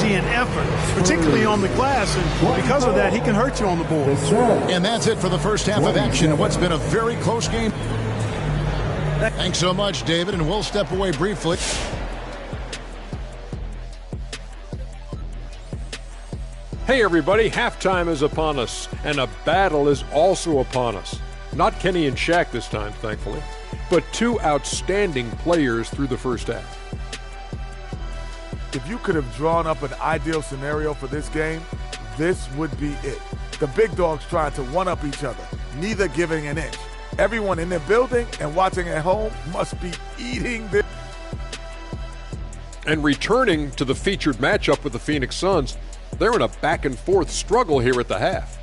energy and effort, particularly on the glass, and because of that, he can hurt you on the board. And that's it for the first half of action in what's been a very close game. Thanks so much, David, and we'll step away briefly. Hey everybody, halftime is upon us, and a battle is also upon us. Not Kenny and Shaq this time, thankfully, but two outstanding players through the first half. If you could have drawn up an ideal scenario for this game, this would be it. The big dogs trying to one-up each other, neither giving an inch. Everyone in their building and watching at home must be eating this. And returning to the featured matchup with the Phoenix Suns, they're in a back-and-forth struggle here at the half.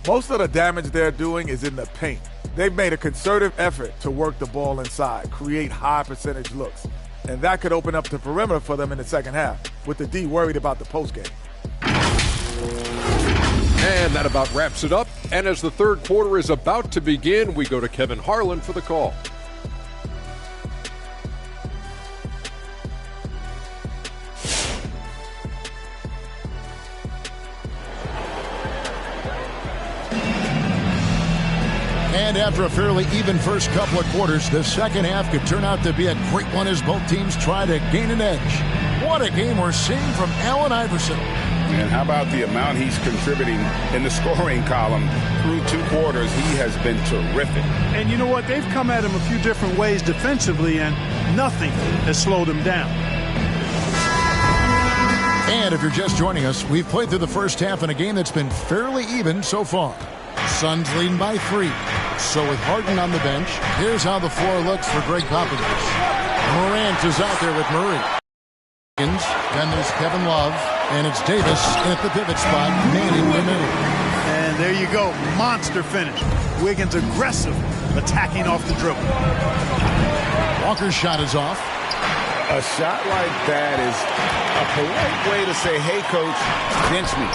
Most of the damage they're doing is in the paint. They've made a concerted effort to work the ball inside, create high-percentage looks. And that could open up the perimeter for them in the second half, with the D worried about the postgame. And that about wraps it up. And as the third quarter is about to begin, we go to Kevin Harlan for the call. And after a fairly even first couple of quarters, the second half could turn out to be a great one as both teams try to gain an edge. What a game we're seeing from Allen Iverson. And how about the amount he's contributing in the scoring column through two quarters? He has been terrific. And you know what? They've come at him a few different ways defensively, and nothing has slowed him down. And if you're just joining us, we've played through the first half in a game that's been fairly even so far. Suns leading by 3. So with Harden on the bench, here's how the floor looks for Greg Popovich. Morant is out there with Murray. Then there's Kevin Love, and it's Davis at the pivot spot, manning the middle. And there you go, monster finish. Wiggins aggressive, attacking off the dribble. Walker's shot is off. A shot like that is a polite way to say, hey, coach, bench me.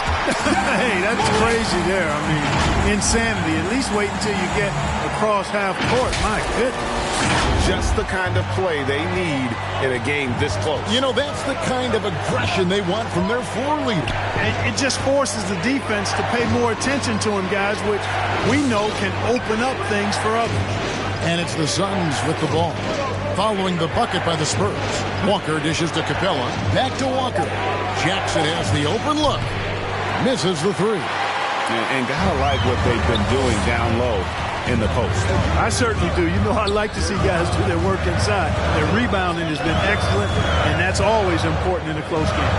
Hey, that's crazy there. I mean, insanity. At least wait until you get across half court. My goodness. Just the kind of play they need in a game this close. You know, that's the kind of aggression they want from their floor leader. It just forces the defense to pay more attention to him, guys, which we know can open up things for others. And it's the Suns with the ball. Following the bucket by the Spurs. Walker dishes to Capella. Back to Walker. Jackson has the open look. Misses the three. And gotta like what they've been doing down low in the post. I certainly do. You know, I like to see guys do their work inside. Their rebounding has been excellent, and that's always important in a close game.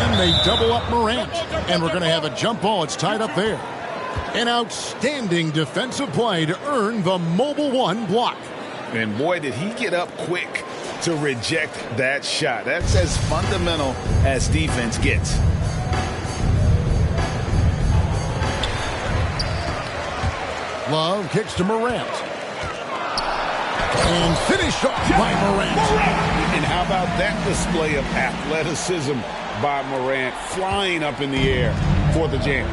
And they double up Morant. And we're going to have a jump ball. It's tied up there. An outstanding defensive play to earn the Mobile One block. And boy, did he get up quick to reject that shot. That's as fundamental as defense gets. Love kicks to Morant. And finished off by Morant. And how about that display of athleticism by Morant, flying up in the air for the jam.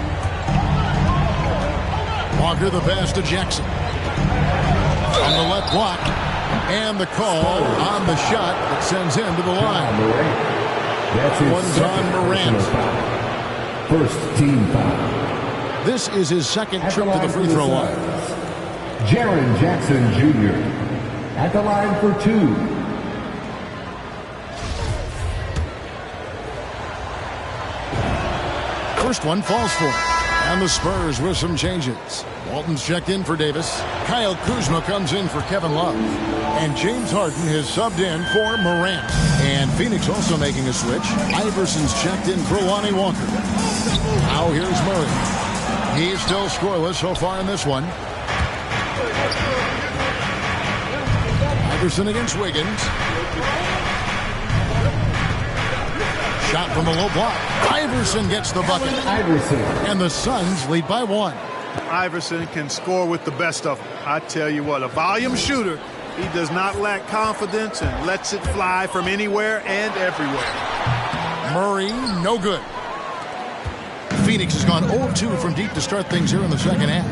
Walker the pass to Jackson. On the left block. And the call on the shot that sends him to the line. One's on Morant. First team foul. This is his second trip to the free throw line. Jaren Jackson Jr. at the line for 2. First one falls for him. And the Spurs with some changes. Walton's checked in for Davis. Kyle Kuzma comes in for Kevin Love. And James Harden has subbed in for Morant. And Phoenix also making a switch. Iverson's checked in for Lonnie Walker. Now here's Murray. He's still scoreless so far in this one. Iverson against Wiggins. Shot from the low block. Iverson gets the bucket. Iverson. And the Suns lead by 1. Iverson can score with the best of them. I tell you what, a volume shooter. He does not lack confidence and lets it fly from anywhere and everywhere. Murray, no good. Phoenix has gone 0-2 from deep to start things here in the second half.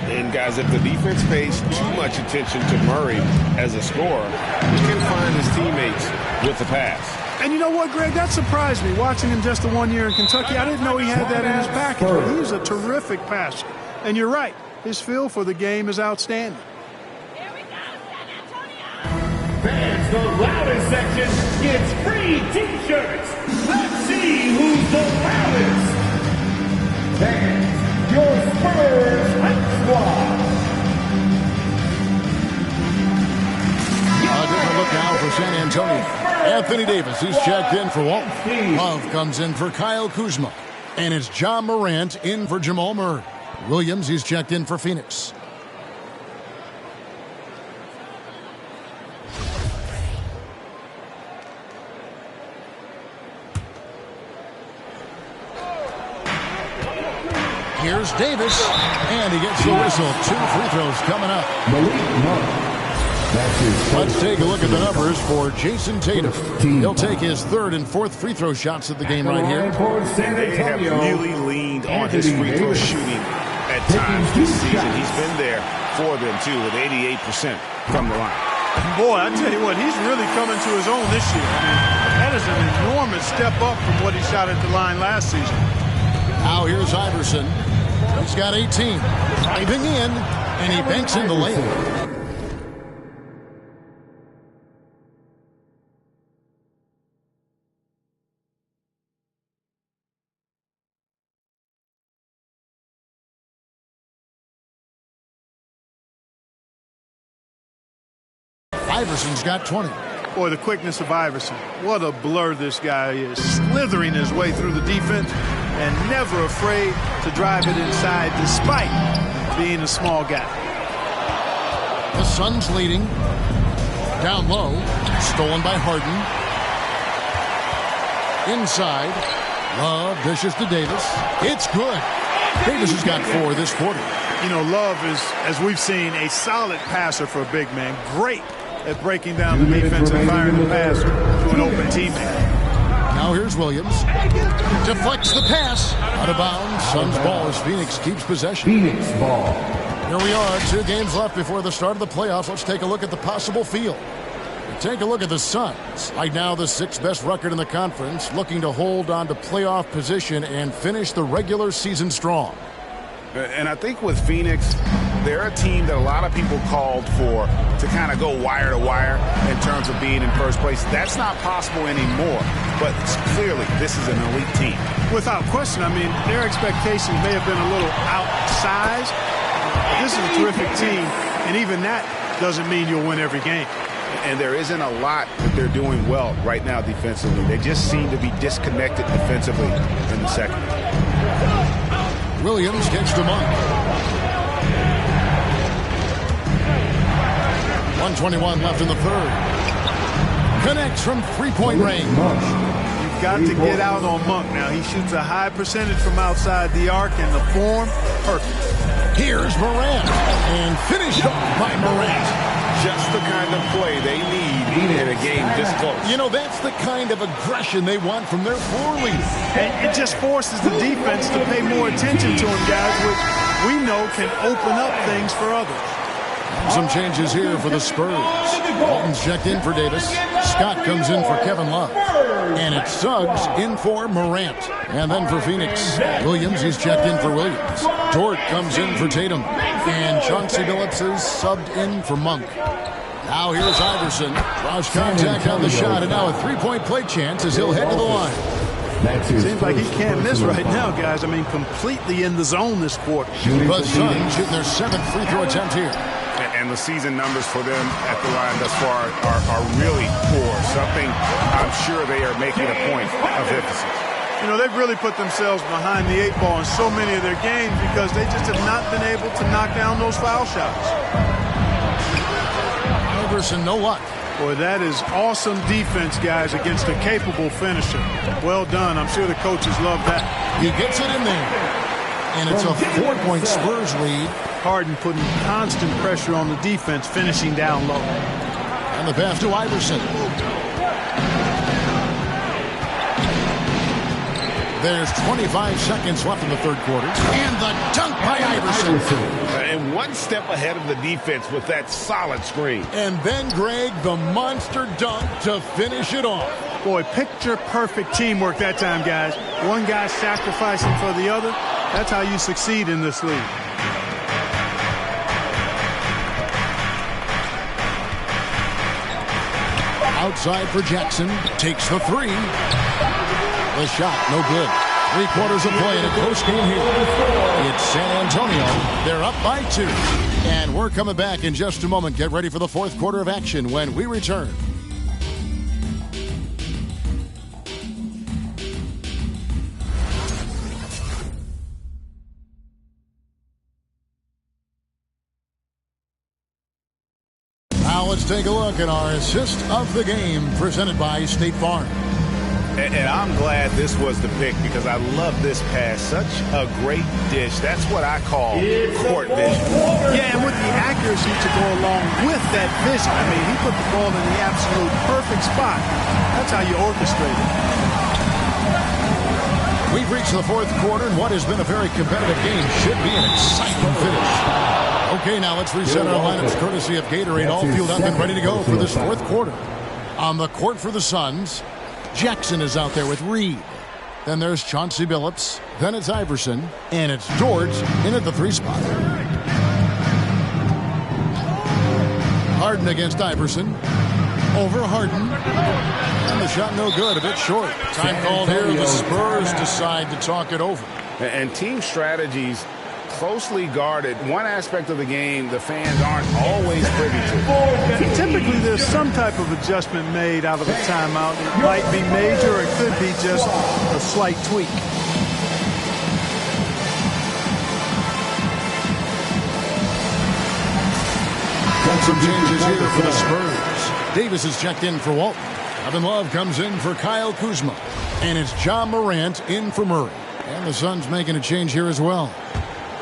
And guys, if the defense pays too much attention to Murray as a scorer, he can find his teammates with the pass. And you know what, Greg? That surprised me. Watching him just the 1 year in Kentucky, I didn't know he had that in his package. But he's a terrific passer. And you're right. His feel for the game is outstanding. Here we go, San Antonio! Fans, the loudest section gets free T-shirts. Let's see who's the loudest. Fans, your Spurs hype squad. A different look now for San Antonio. Anthony Davis, he's checked in for Walton. Love comes in for Kyle Kuzma. And it's John Morant in for Jamal Murray. Williams, he's checked in for Phoenix. Here's Davis, and he gets the whistle. 2 free throws coming up. Let's take a look at the numbers for Jason Tatum. He'll take his 3rd and 4th free throw shots at the game right here. They have really leaned on his free throw shooting at times this season. He's been there for them, too, with 88% from the line. Boy, I tell you what, he's really coming to his own this year. I mean, that is an enormous step up from what he shot at the line last season. Now here's Iverson. He's got 18. Driving in, and he banks in the layup. Iverson's got 20. Boy, the quickness of Iverson. What a blur this guy is. Slithering his way through the defense and never afraid to drive it inside despite being a small guy. The Suns leading. Down low. Stolen by Harden. Inside. Love dishes to Davis. It's good. Davis has got 4 this quarter. You know, Love is, as we've seen, a solid passer for a big man. Great at breaking down the defense and firing the pass to an open teammate. Now here's Williams. Deflects the pass. Out of bounds. Suns ball as Phoenix keeps possession. Phoenix ball. Here we are. 2 games left before the start of the playoffs. Let's take a look at the possible field. Take a look at the Suns. Right now, the 6th best record in the conference, looking to hold on to playoff position and finish the regular season strong. And I think with Phoenix, they're a team that a lot of people called for to kind of go wire to wire in terms of being in first place. That's not possible anymore. But clearly, this is an elite team. Without question, I mean, their expectations may have been a little outsized. This is a terrific team, and even that doesn't mean you'll win every game. And there isn't a lot that they're doing well right now defensively. They just seem to be disconnected defensively in the second. Williams gets to Monk. 1:21 left in the 3rd. Connects from 3-point range. You've got to get out on Monk now. He shoots a high percentage from outside the arc, and the form, perfect. Here's Morant. And finished off by Morant. Just the kind of play they need in a game this close. You know, that's the kind of aggression they want from their floor leader. And it just forces the defense to pay more attention to him, guys, which we know can open up things for others. Some changes here for the Spurs. Walton's checked in for Davis. Scott comes in for Kevin Love. And it's Suggs in for Morant. And then for Phoenix, Williams, he's checked in for Williams. Dort comes in for Tatum. And Chauncey Billups is subbed in for Monk. Now here's Iverson. Draws contact on the shot, and now a 3-point play chance as he'll head to the line. Seems like he can't miss right now, guys. I mean, completely in the zone this quarter. The Suns shooting their 7th free throw attempt here. And the season numbers for them at the line thus far are really poor. Something I'm sure they are making a point of emphasis. You know, they've really put themselves behind the 8 ball in so many of their games because they just have not been able to knock down those foul shots. Iverson, no luck. Boy, that is awesome defense, guys, against a capable finisher. Well done. I'm sure the coaches love that. He gets it in there. And it's a 4-point Spurs lead. Harden putting constant pressure on the defense, finishing down low. And the pass to Iverson. There's 25 seconds left in the third quarter. And the dunk by Iverson. And one step ahead of the defense with that solid screen. And then, Greg, the monster dunk to finish it off. Boy, picture-perfect teamwork that time, guys. One guy sacrificing for the other. That's how you succeed in this league. Outside for Jackson. Takes the three. The shot, no good. 3/4 of play in a close game here. It's San Antonio. They're up by 2. And we're coming back in just a moment. Get ready for the fourth quarter of action when we return. Now let's take a look at our assist of the game presented by State Farm. And I'm glad this was the pick because I love this pass. Such a great dish. That's what I call court vision. Yeah, and with the accuracy to go along with that vision. I mean, he put the ball in the absolute perfect spot. That's how you orchestrate it. We've reached the fourth quarter, and what has been a very competitive game should be an exciting finish. Okay, now let's reset our lineups courtesy of Gatorade. All fueled up and ready to go for this fourth quarter. On the court for the Suns, Jackson is out there with Reed. Then there's Chauncey Billups. Then it's Iverson. And it's George in at the 3 spot. Harden against Iverson. Over Harden. And the shot no good, a bit short. Time called here. The Spurs decide to talk it over. And team strategies closely guarded. One aspect of the game the fans aren't always privy to. Typically, there's some type of adjustment made out of a timeout. It might be major, or it could be just a slight tweak. Got some changes here for the Spurs. Davis is checked in for Walton. Kevin Love comes in for Kyle Kuzma. And it's John Morant in for Murray. And the Suns making a change here as well.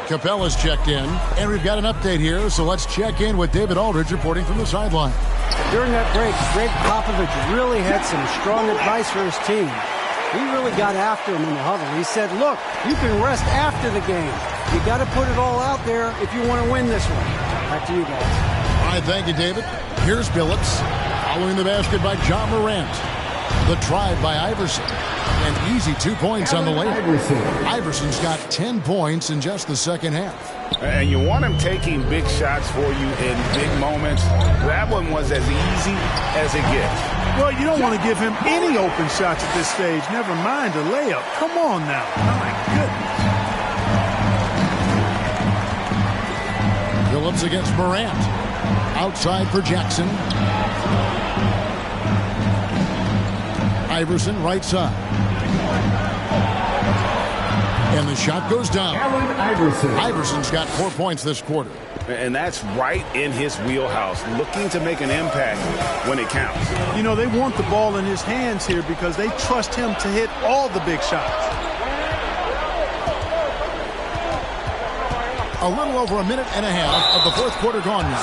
Capella's checked in, and we've got an update here, so let's check in with David Aldridge reporting from the sideline. During that break, Greg Popovich really had some strong advice for his team. He really got after him in the huddle. He said, look, you can rest after the game. You got to put it all out there if you want to win this one. Back to you guys. All right, thank you, David. Here's Billups, following the basket by John Morant. The drive by Iverson. And easy 2 points on the layup. Iverson's got 10 points in just the second half. And you want him taking big shots for you in big moments. That one was as easy as it gets. Well, you don't want to give him any open shots at this stage. Never mind a layup. Come on now. My goodness. Billups against Morant. Outside for Jackson. Iverson right side. And the shot goes down. Iverson's got 4 points this quarter. And that's right in his wheelhouse, looking to make an impact when it counts. You know, they want the ball in his hands here because they trust him to hit all the big shots. A little over a minute and a half of the fourth quarter gone now.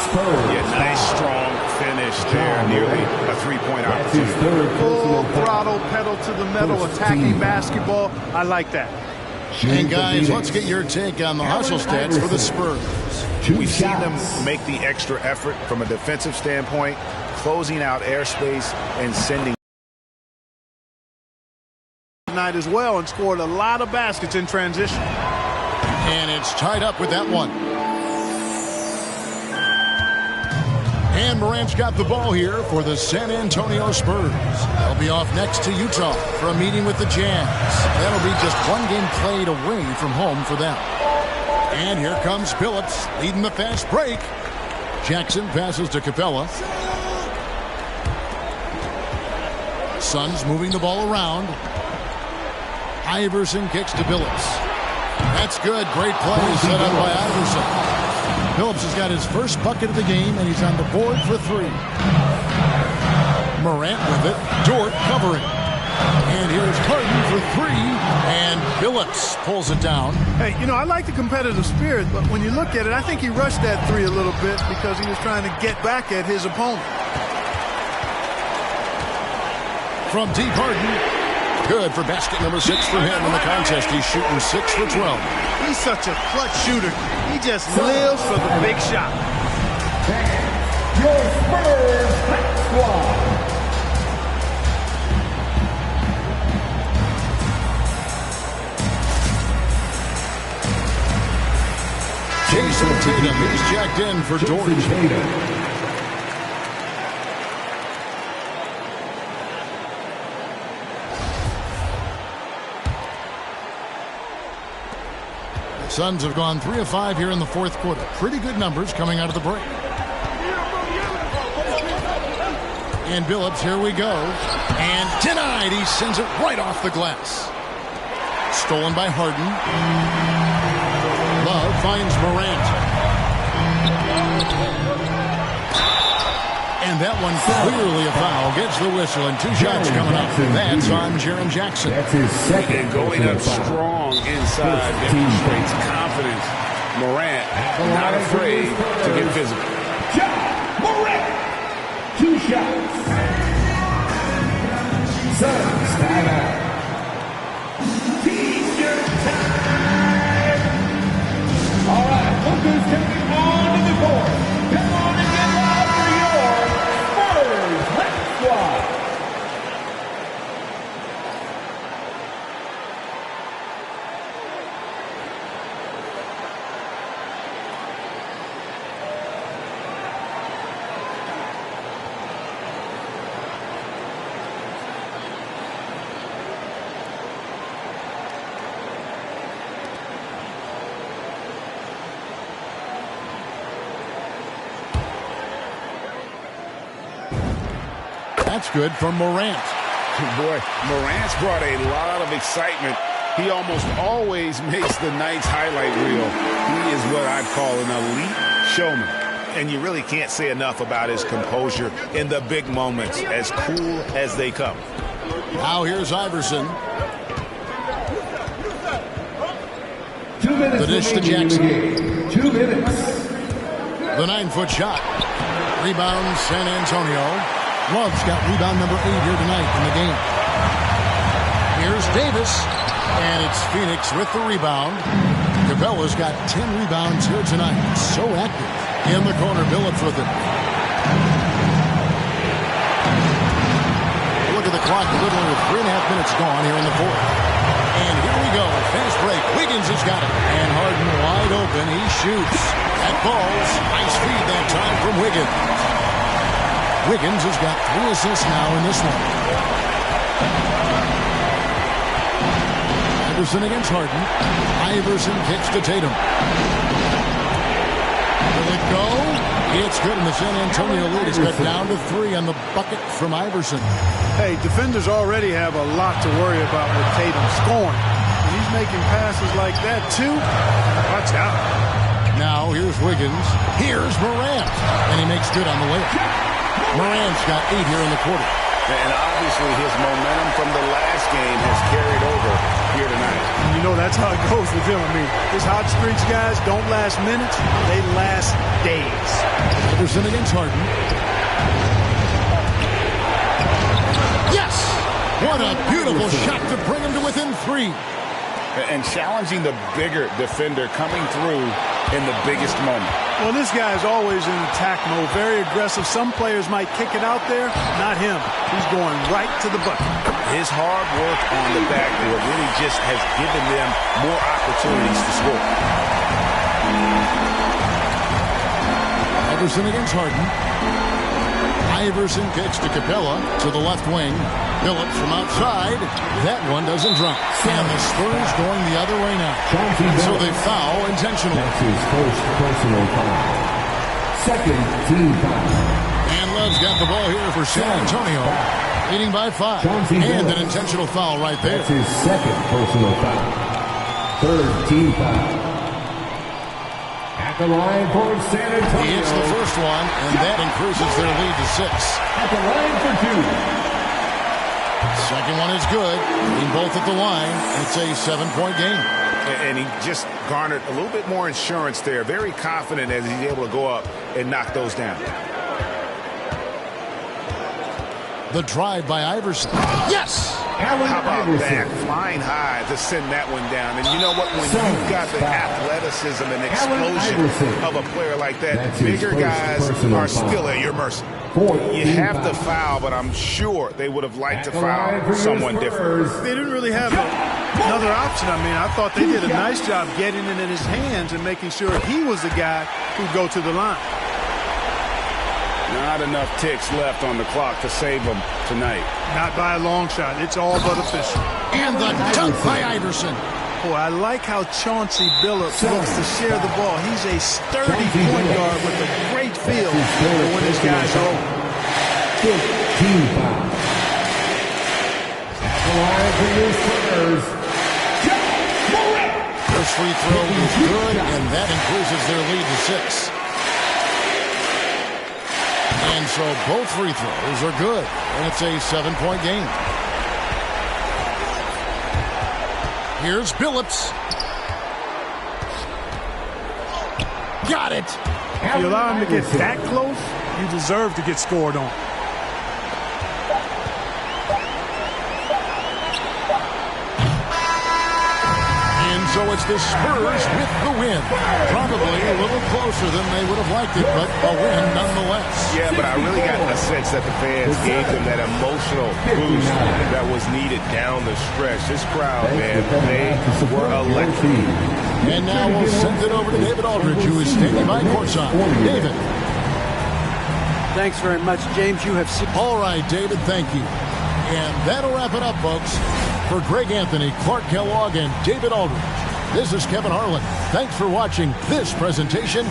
Yeah, nice, strong finish there. Nearly a three-point opportunity. Full throttle, pedal to the metal, attacking basketball. I like that. And guys, let's get your take on the hustle stats for the Spurs. We've seen them make the extra effort from a defensive standpoint, closing out airspace and sending Night as well, and scored a lot of baskets in transition. And it's tied up with that one. And Morant's got the ball here for the San Antonio Spurs. They'll be off next to Utah for a meeting with the Jazz. That'll be just one game played away from home for them. And here comes Billups leading the fast break. Jackson passes to Capella. Suns moving the ball around. Iverson kicks to Billups. That's good. Great play set up by Iverson. Billups has got his first bucket of the game, and he's on the board for 3. Morant with it. Dort covering. And here's Harden for 3. And Billups pulls it down. Hey, you know, I like the competitive spirit, but when you look at it, I think he rushed that 3 a little bit because he was trying to get back at his opponent. From deep, Harden. Good for basket number 6 for him in the contest. He's shooting 6 for 12. He's such a clutch shooter. He just lives for the big shot. Your Spurs squad. Jason Tatum, he's checked in for George. The Suns have gone 3 of 5 here in the fourth quarter. Pretty good numbers coming out of the break. And Billups, here we go. And denied. He sends it right off the glass. Stolen by Harden. Love finds Morant. And that one clearly a foul. Gets the whistle and 2 shots coming up. That's on Jaren Jackson. That's his second. And going up strong inside demonstrates confidence. Morant not afraid to get physical. Morant. 2 shots. Suns timeout. T-shirt time. All right, look who's coming on to the court. Come on and get loud for your Spurs Red Squad. That's good for Morant. Boy, Morant's brought a lot of excitement. He almost always makes the night's highlight reel. He is what I'd call an elite showman. And you really can't say enough about his composure in the big moments, as cool as they come. Now here's Iverson. 2 minutes. The dish to Jackson. 2 minutes. The 9-foot shot. Rebound San Antonio. Love's got rebound number 8 here tonight in the game. Here's Davis. And it's Phoenix with the rebound. Capella's got 10 rebounds here tonight. So active. In the corner, Billups with it. Look at the clock, literally with 3.5 minutes gone here in the fourth. And here we go. Fast break. Wiggins has got it. And Harden wide open. He shoots. That falls. Nice feed that time from Wiggins. Wiggins has got 3 assists now in this one. Iverson against Harden. Iverson kicks to Tatum. Will it go? It's good, and the San Antonio lead is cut down to 3 on the bucket from Iverson. Hey, defenders already have a lot to worry about with Tatum scoring. And he's making passes like that, too. Watch out. Now, here's Wiggins. Here's Morant. And he makes good on the layup. Morant's got 8 here in the quarter. And obviously his momentum from the last game has carried over here tonight. And you know, that's how it goes with him. I mean, his hot streaks, guys, don't last minutes. They last days. Iverson against Harden. Yes! What a beautiful shot to bring him to within 3. And challenging the bigger defender coming through in the biggest moment. Well, this guy is always in attack mode, very aggressive. Some players might kick it out there, not him. He's going right to the bucket. His hard work on the backboard really just has given them more opportunities to score. Iverson against Harden. Iverson kicks to Capella to the left wing. Billups from outside. That one doesn't drop. And the Spurs going the other way now. So they foul intentionally. That's his first personal foul. Second team foul. And Love's got the ball here for San Antonio. Leading by 5. And an intentional foul right there. That's his second personal foul. Third team foul. At the line for San Antonio. He hits the first one, and that increases their lead to 6. At the line for 2. Second one is good. Being both at the line, it's a 7-point game. And he just garnered a little bit more insurance there. Very confident as he's able to go up and knock those down. The drive by Iverson. Yes! How about that? Flying high to send that one down. And you know what? When you've got the athleticism and explosion of a player like that, bigger guys are still at your mercy. You have to foul, but I'm sure they would have liked to foul someone different. They didn't really have another option. I mean, I thought they did a nice job getting it in his hands and making sure he was the guy who'd go to the line. Not enough ticks left on the clock to save them tonight. Not by a long shot. It's all but official. And the dunk by Iverson. Boy, I like how Chauncey Billups looks to share the ball. He's a sturdy point guard with a great feel for when his guys are open. 15 fouls. At the line for your Spurs, First free throw is good, and that increases their lead to 6. And so both free throws are good, and it's a 7-point game. Here's Billups. Got it. If you allow him to get that close, you deserve to get scored on. So it's the Spurs with the win. Probably a little closer than they would have liked it, but a win nonetheless. Yeah, but I really got the sense that the fans gave them that emotional boost that was needed down the stretch. This crowd, man, they were electric. And now we'll send it over to David Aldridge, who is standing by courtside. David. Thanks very much, James. You have... All right, David, thank you. And that'll wrap it up, folks. For Greg Anthony, Clark Kellogg, and David Aldridge, this is Kevin Harlan. Thanks for watching this presentation.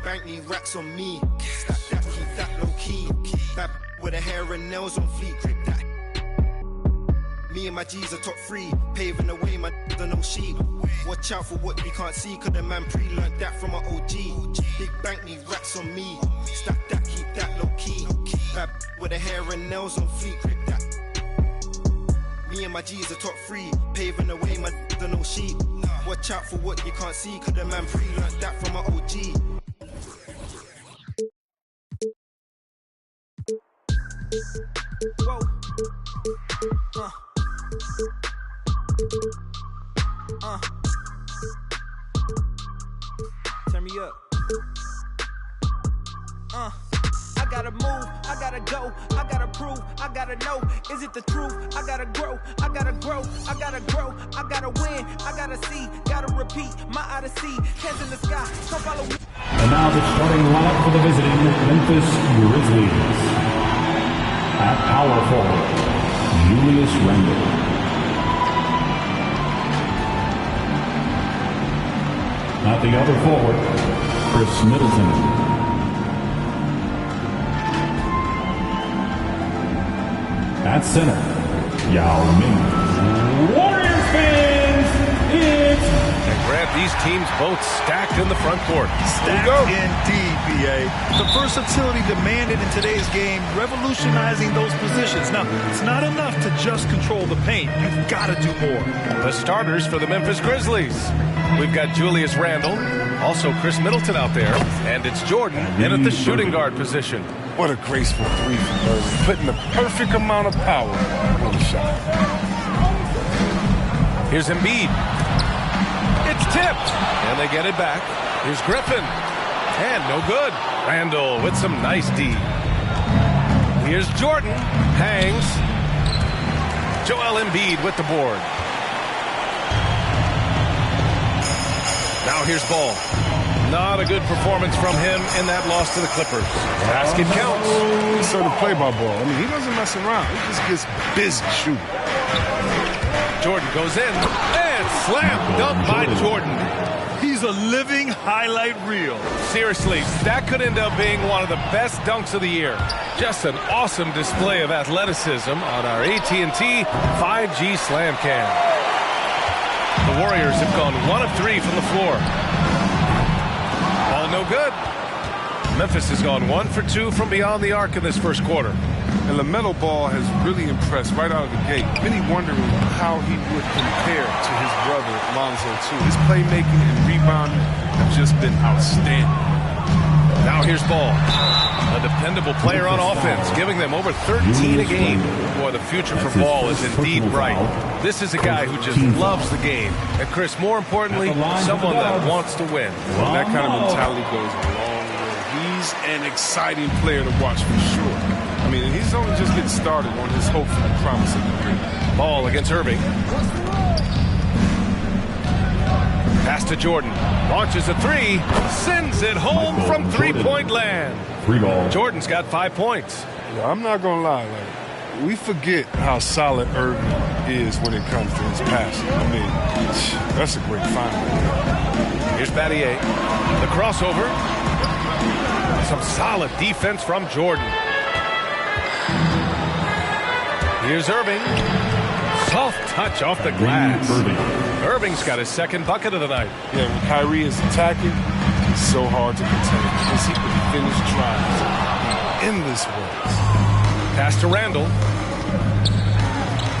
Bank me racks on me. Stack that, keep that low key. That with a hair and nails on fleek. That. Me and my G's are top 3, paving the way, my don't know sheep. Watch out for what you can't see, cause the man pre-learned that from an OG. Big bank need racks on me. Stack that, keep that low key. That with a hair and nails on fleek. That. Me and my G's are top 3, paving the way, my don't know sheep. Watch out for what you can't see, cause the man pre-learned that from an OG. Whoa. Turn me up. I gotta move, I gotta go, I gotta prove, I gotta know, is it the truth? I gotta grow, I gotta grow, I gotta grow, I gotta win, I gotta see, gotta repeat, my odyssey, hands in the sky, come follow me. And now the starting lineup for the visiting Memphis Grizzlies. At power forward, Julius Randle. At the other forward, Chris Middleton. At center, Yao Ming. Warriors fans, it's... And Grant, these teams both stacked in the front court. Stacked indeed, B.A. The versatility demanded in today's game, revolutionizing those positions. Now, it's not enough to just control the paint. You've got to do more. The starters for the Memphis Grizzlies. We've got Julius Randle, also Chris Middleton out there, and it's Jordan in at the shooting guard position. What a graceful three from Irving, putting the perfect amount of power on the shot. Here's Embiid. It's tipped, and they get it back. Here's Griffin, and no good. Randle with some nice D. Here's Jordan, hangs. Joel Embiid with the board. Now here's Ball. Not a good performance from him in that loss to the Clippers. Basket counts. He's sort of play by ball. I mean, he doesn't mess around. He just gets busy shooting. Jordan goes in, and slam dunk by Jordan. He's a living highlight reel. Seriously, that could end up being one of the best dunks of the year. Just an awesome display of athleticism on our AT&T 5G Slam Cam. The Warriors have gone 1 of 3 from the floor. All no good. Memphis has gone 1 for 2 from beyond the arc in this first quarter. And LaMelo Ball has really impressed right out of the gate. Many wondering how he would compare to his brother Lonzo too. His playmaking and rebounding have just been outstanding. Now here's Ball. A dependable player on offense, giving them over 13 a game. Boy, the future for Ball is indeed bright. This is a guy who just loves the game. And Chris, more importantly, someone that wants to win. Well, that kind of mentality goes a long way. He's an exciting player to watch for sure. I mean, he's only just getting started on his hopeful and promising career. Ball against Irving. Pass to Jordan. Launches a three. Sends it home from three-point land. Jordan's got 5 points. Yeah, I'm not going to lie. We forget how solid Irving is when it comes to his passing. I mean, that's a great find. Here's Battier. The crossover. Some solid defense from Jordan. Here's Irving. Soft touch off the glass. Irving's got his second bucket of the night. Yeah, when Kyrie is attacking, it's so hard to contain because he can finish drives in endless ways. Pass to Randall.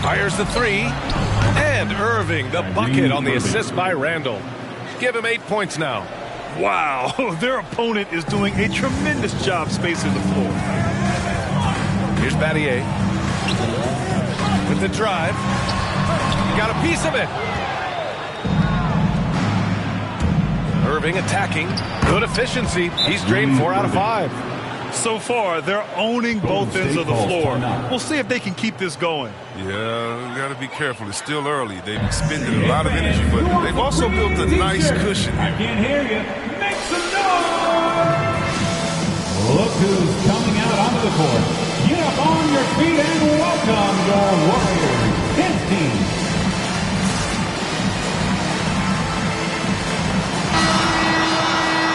Fires the three. And Irving, the bucket on the assist by Randall. Give him 8 points now. Wow, their opponent is doing a tremendous job spacing the floor. Here's Battier. With the drive. He got a piece of it. Irving attacking. Good efficiency. He's drained 4 out of 5. So far, they're owning both ends of the floor. We'll see if they can keep this going. Yeah, you got to be careful. It's still early. They've expended a lot of energy, but they've also built a nice cushion. I can't hear you. Make some noise! Look who's coming out onto the court. Get up on your feet and welcome your Warriors 10 team.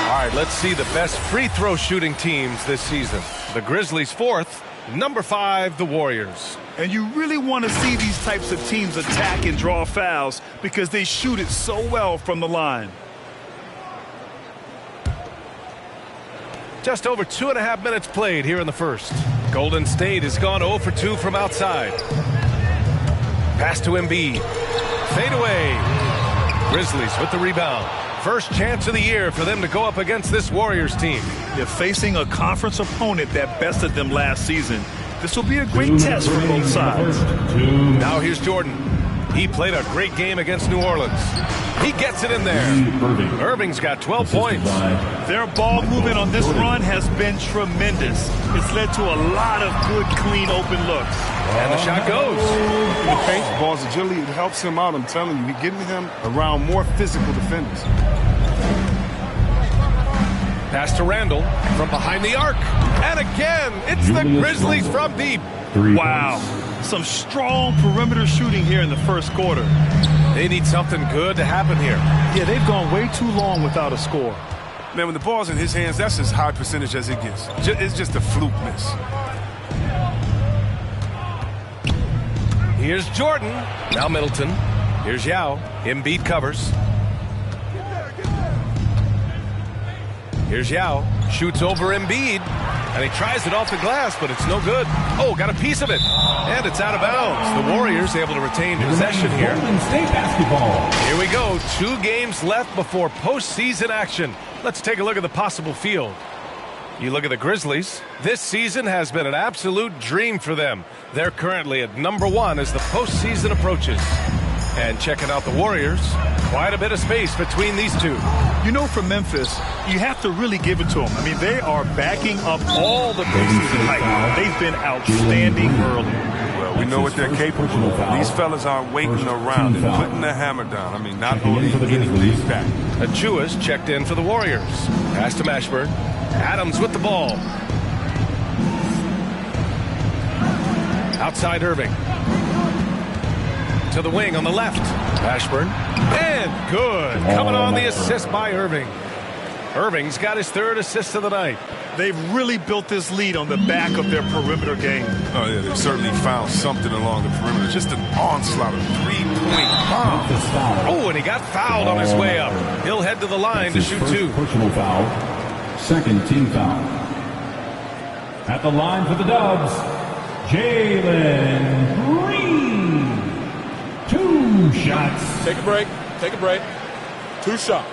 All right, let's see the best free throw shooting teams this season. The Grizzlies 4th, number 5, the Warriors. And you really want to see these types of teams attack and draw fouls because they shoot it so well from the line. Just over 2.5 minutes played here in the first. Golden State has gone 0 for 2 from outside. Pass to Embiid. Fade away. Grizzlies with the rebound. First chance of the year for them to go up against this Warriors team. They're facing a conference opponent that bested them last season. This will be a great test for both sides. Now here's Jordan. He played a great game against New Orleans. He gets it in there. Irving's got 12 points. Their ball movement on this run has been tremendous. It's led to a lot of good, clean, open looks. And the shot goes. In the paint, ball's agility, it helps him out, I'm telling you. He's getting him around more physical defenders. Pass to Randall from behind the arc. And again, it's the Grizzlies from deep. Wow. Some strong perimeter shooting here in the first quarter. They need something good to happen here. Yeah, they've gone way too long without a score. Man, when the ball's in his hands, that's as high percentage as it gets. It's just a fluke miss. Here's Jordan. Now Middleton. Here's Yao. Embiid covers. Here's Yao. Shoots over Embiid. And he tries it off the glass, but it's no good. Oh, got a piece of it. And it's out of bounds. The Warriors able to retain possession here. Golden State basketball. Here we go. 2 games left before postseason action. Let's take a look at the possible field. You look at the Grizzlies. This season has been an absolute dream for them. They're currently at number 1 as the postseason approaches. And checking out the Warriors, quite a bit of space between these two. You know, for Memphis, you have to really give it to them. I mean, they are backing up all the preseason hype. They've been outstanding early. Well, we know what they're capable of. These fellas aren't waiting around and putting the hammer down. I mean, not holding anything back. Achua's checked in for the Warriors. Pass to Mashburn. Adams with the ball. Outside Irving. To the wing on the left. Mashburn. And good. Coming on the assist by Irving. Irving's got his 3rd assist of the night. They've really built this lead on the back of their perimeter game. Oh, yeah, they've certainly found something along the perimeter. Just an onslaught of 3-point bombs. Oh, and he got fouled on his way up. He'll head to the line to shoot 2. Personal foul. Second team foul. At the line for the Dubs, Jalen Green. 2 shots. Take a break. Take a break. 2 shots.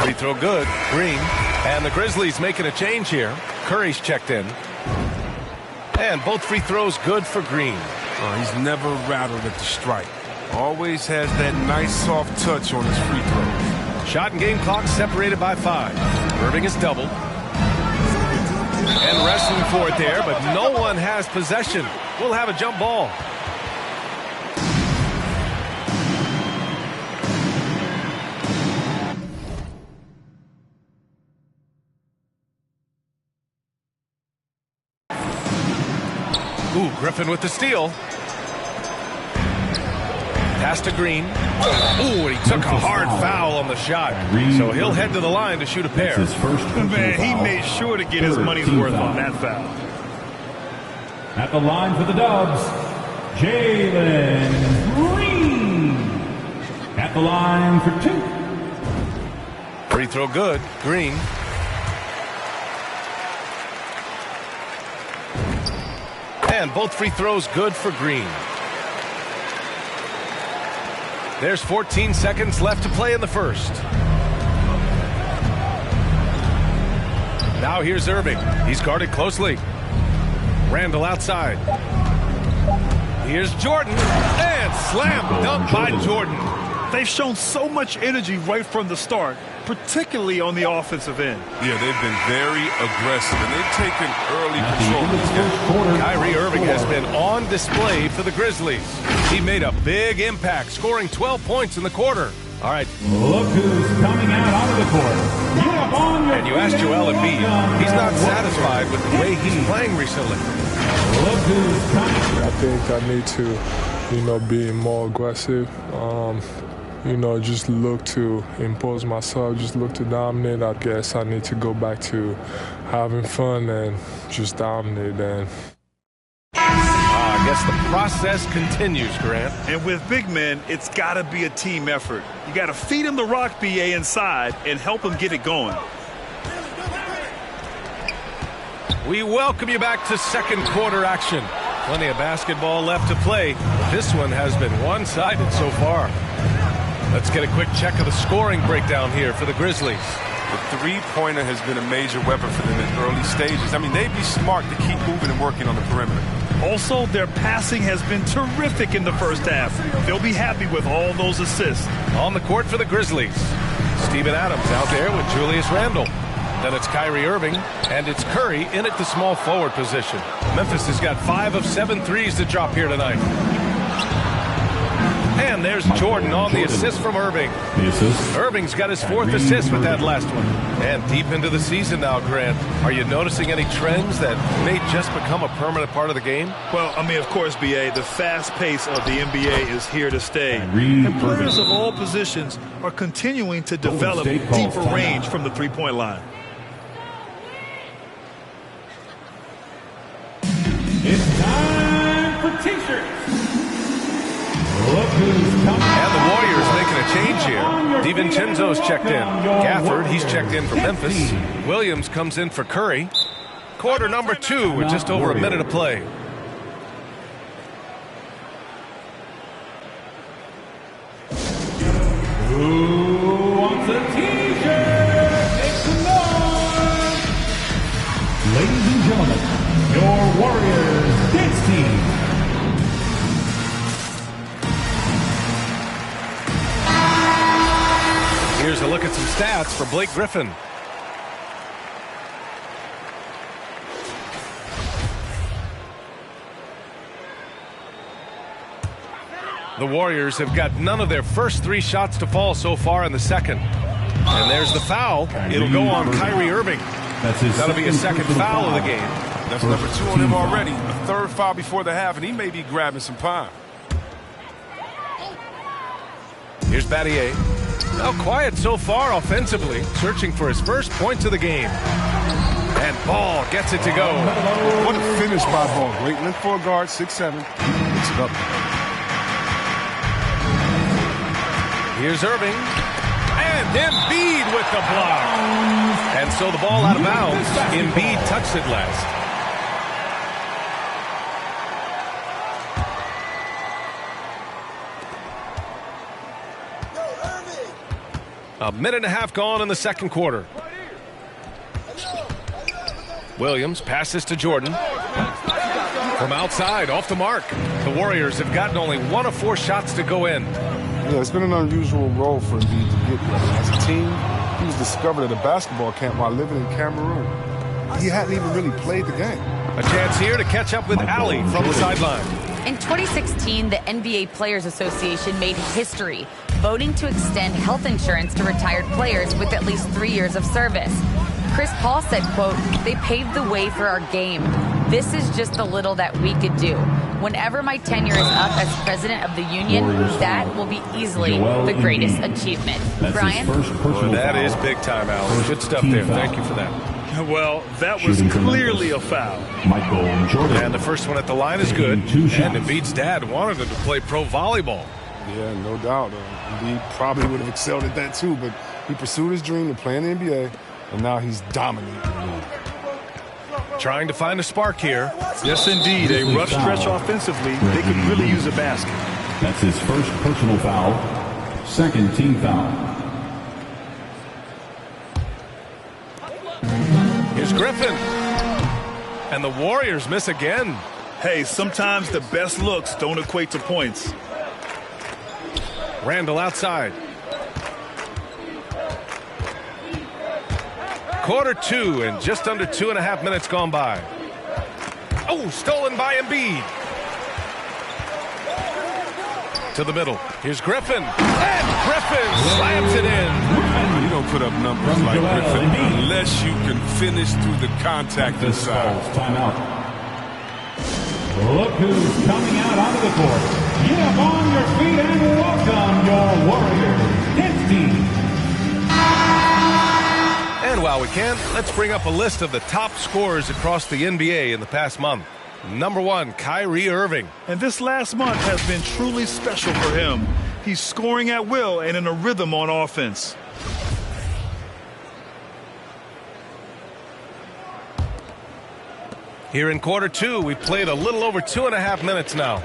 Free throw good. Green. And the Grizzlies making a change here. Curry's checked in. And both free throws good for Green. He's never rattled at the stripe. Always has that nice soft touch on his free throws. Shot and game clock separated by 5. Irving is doubled. And wrestling for it there, but no one has possession. We'll have a jump ball. Ooh, Griffin with the steal. Pass to Green. Ooh, and he took a hard foul on the shot. So he'll head to the line to shoot a pair. Man, he made sure to get his money's worth on that foul. At the line for the Dubs, Jalen Green. At the line for 2. Free throw good. Green. And both free throws good for Green. There's 14 seconds left to play in the first. Now here's Irving. He's guarded closely. Randall outside. Here's Jordan. And slam dunk by Jordan. They've shown so much energy right from the start, particularly on the offensive end. Yeah, they've been very aggressive, and they've taken early control of this game. Kyrie Irving has been on display for the Grizzlies. He made a big impact, scoring 12 points in the quarter. All right. Look who's coming out onto the court. Get up on your and you asked Joel Embiid. He's not satisfied with the way he's playing recently. Look who's coming. I think I need to, be more aggressive. Just look to impose myself, just look to dominate. I guess I need to go back to having fun and just dominate. And I guess the process continues, Grant. And with big men, it's got to be a team effort. You got to feed him the rock, BA, inside and help him get it going. We welcome you back to second quarter action. Plenty of basketball left to play. This one has been one-sided so far. Let's get a quick check of the scoring breakdown here for the Grizzlies. The three-pointer has been a major weapon for them in early stages. I mean, they'd be smart to keep moving and working on the perimeter. Also, their passing has been terrific in the first half. They'll be happy with all those assists. On the court for the Grizzlies, Steven Adams out there with Julius Randle. Then it's Kyrie Irving, and it's Curry in at the small forward position. Memphis has got 5 of 7 threes to drop here tonight. And there's Jordan on the assist from Irving. Irving's got his 4th assist with that last one. And deep into the season now, Grant, are you noticing any trends that may just become a permanent part of the game? Well, I mean, of course, BA, the fast pace of the NBA is here to stay. And players of all positions are continuing to develop deeper range from the three-point line. It's time for T-shirts. And the Warriors making a change here. DiVincenzo's checked in. Gafford, he's checked in for Memphis. Williams comes in for Curry. Quarter number 2 with just over a minute to play. Who wants a T-shirt? Make some noise! Ladies and gentlemen, your Warriors dance team. Here's a look at some stats for Blake Griffin. The Warriors have got none of their first 3 shots to fall so far in the second. And there's the foul. It'll go on Kyrie Irving. That'll be a second foul of the game. That's number 2 on him already. A 3rd foul before the half, and he may be grabbing some pine. Here's Battier. Now quiet so far offensively, searching for his first points of the game. And Ball gets it to go. What a finish by Ball. Great length for a guard, 6'7". Picks it up. Here's Irving. And Embiid with the block. And so the ball out of bounds. Embiid touched it last. A minute and a half gone in the second quarter. Williams passes to Jordan. From outside, off the mark. The Warriors have gotten only 1 of 4 shots to go in. Yeah, it's been an unusual role for Embiid to get here. As a team, he was discovered at a basketball camp while living in Cameroon. He hadn't even really played the game. A chance here to catch up with Ali from the sideline. In 2016, the NBA Players Association made history, voting to extend health insurance to retired players with at least 3 years of service. Chris Paul said, quote, "They paved the way for our game. This is just the little that we could do. Whenever my tenure is up as president of the union, that will be easily the greatest achievement." Brian? Well, that is big time, Ali. Good stuff there. Thank you for that. Well, that was clearly a foul. And the first one at the line is good. And Embiid's dad wanted him to play pro volleyball. Yeah, no doubt. Embiid probably would have excelled at that too, but he pursued his dream to play in the NBA, and now he's dominating the league. Trying to find a spark here. Yes, indeed. A rough stretch offensively. They could really use a basket. That's his first personal foul. Second team foul. Here's Griffin. And the Warriors miss again. Hey, sometimes the best looks don't equate to points. Randall outside. Quarter 2 and just under 2.5 minutes gone by. Oh, stolen by Embiid. To the middle. Here's Griffin. And Griffin slams it in. You don't put up numbers like Griffin unless you can finish through the contact inside. Timeout. Look who's coming out onto the court. Get up on your feet and welcome your Warriors. Hits team. And while we can, let's bring up a list of the top scorers across the NBA in the past month. Number 1, Kyrie Irving. And this last month has been truly special for him. He's scoring at will and in a rhythm on offense. Here in quarter 2, we played a little over 2.5 minutes now.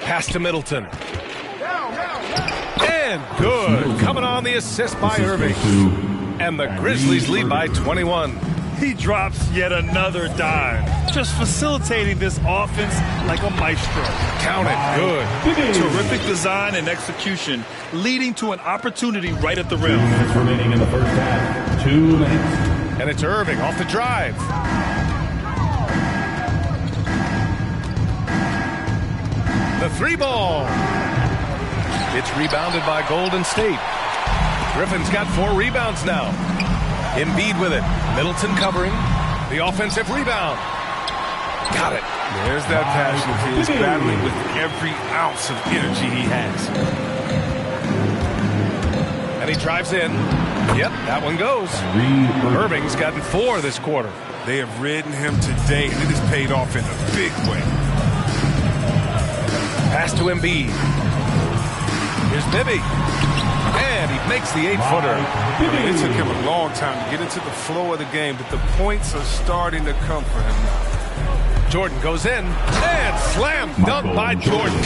Pass to Middleton. And good. Coming on the assist by Irving. And the Grizzlies lead by 21. He drops yet another dime, just facilitating this offense like a maestro. Count it. Good. Terrific design and execution, leading to an opportunity right at the rim. 2 minutes remaining in the first half. 2 minutes. And it's Irving off the drive. The 3-ball. It's rebounded by Golden State. Griffin's got 4 rebounds now. Embiid with it. Middleton covering. The offensive rebound. Got it. There's that passion. He is battling with every ounce of energy he has. And he drives in. Yep, that one goes. Irving's gotten 4 this quarter. They have ridden him today, and it has paid off in a big way. Pass to Embiid. Here's Bibby. And he makes the 8-footer. It took him a long time to get into the flow of the game, but the points are starting to come for him now. Jordan goes in and slam dunk by Jordan.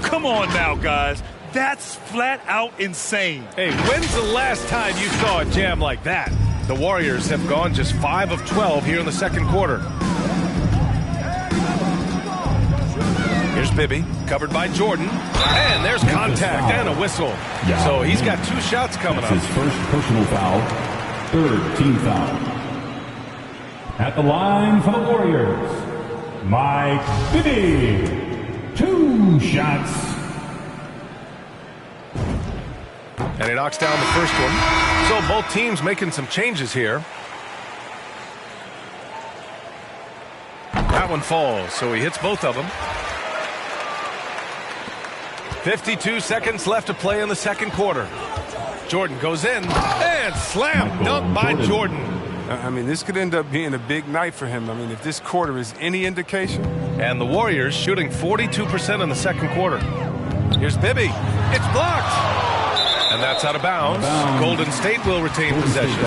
Come on now, guys. That's flat out insane. Hey, when's the last time you saw a jam like that? The Warriors have gone just 5 of 12 here in the second quarter. Here's Bibby, covered by Jordan. And there's contact and a whistle. So he's got 2 shots coming up. His first personal foul, 3rd team foul. At the line for the Warriors, Mike Bibby. 2 shots. And he knocks down the first one. So both teams making some changes here. That one falls, so he hits both of them. 52 seconds left to play in the second quarter. Jordan goes in and slam dunk by Jordan. I mean, this could end up being a big night for him. I mean, if this quarter is any indication. And the Warriors shooting 42% in the second quarter. Here's Bibby. It's blocked. And that's out of bounds. Golden State will retain possession.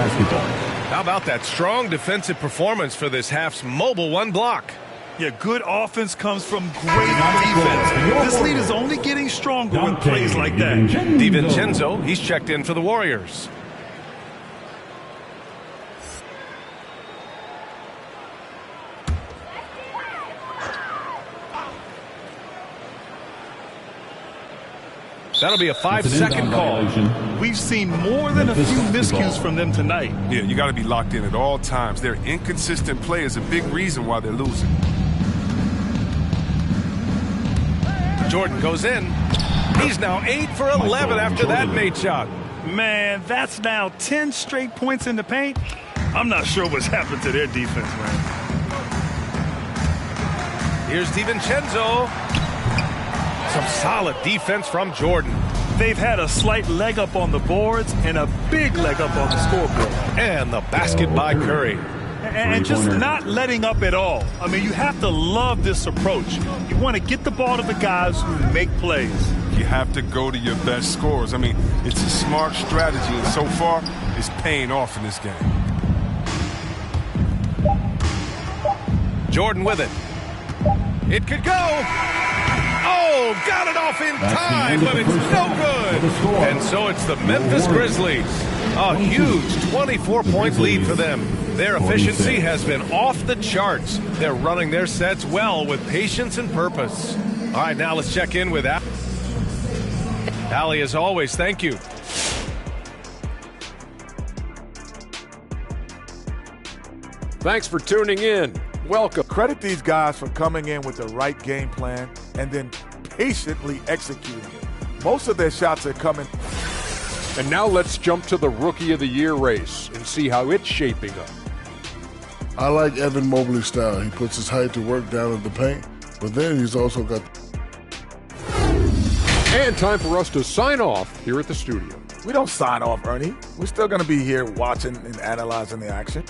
How about that strong defensive performance for this half's mobile one block? Yeah, good offense comes from great defense. This lead is only getting stronger with plays like that. DiVincenzo, he's checked in for the Warriors. That'll be a 5-second call. We've seen more than a few miscues from them tonight. Yeah, you got to be locked in at all times. Their inconsistent play is a big reason why they're losing. Jordan goes in. He's now 8 for 11 after that made shot. Man, that's now 10 straight points in the paint. I'm not sure what's happened to their defense, man. Here's DiVincenzo. Some solid defense from Jordan. They've had a slight leg up on the boards and a big leg up on the scoreboard. And the basket by Curry. And just not letting up at all. I mean, you have to love this approach. You want to get the ball to the guys who make plays. You have to go to your best scorers. I mean, it's a smart strategy, and so far, it's paying off in this game. Jordan with it. It could go. Oh, got it off in time, but it's no good. And so it's the Memphis Grizzlies. A huge 24-point lead for them. Their efficiency has been off the charts. They're running their sets well with patience and purpose. All right, now let's check in with Allie, as always, thank you. Thanks for tuning in. Welcome. Credit these guys for coming in with the right game plan and then patiently executing it. Most of their shots are coming. And now let's jump to the Rookie of the Year race and see how it's shaping up. I like Evan Mobley's style. He puts his height to work down in the paint, but then he's also got... And time for us to sign off here at the studio. We don't sign off, Ernie. We're still going to be here watching and analyzing the action.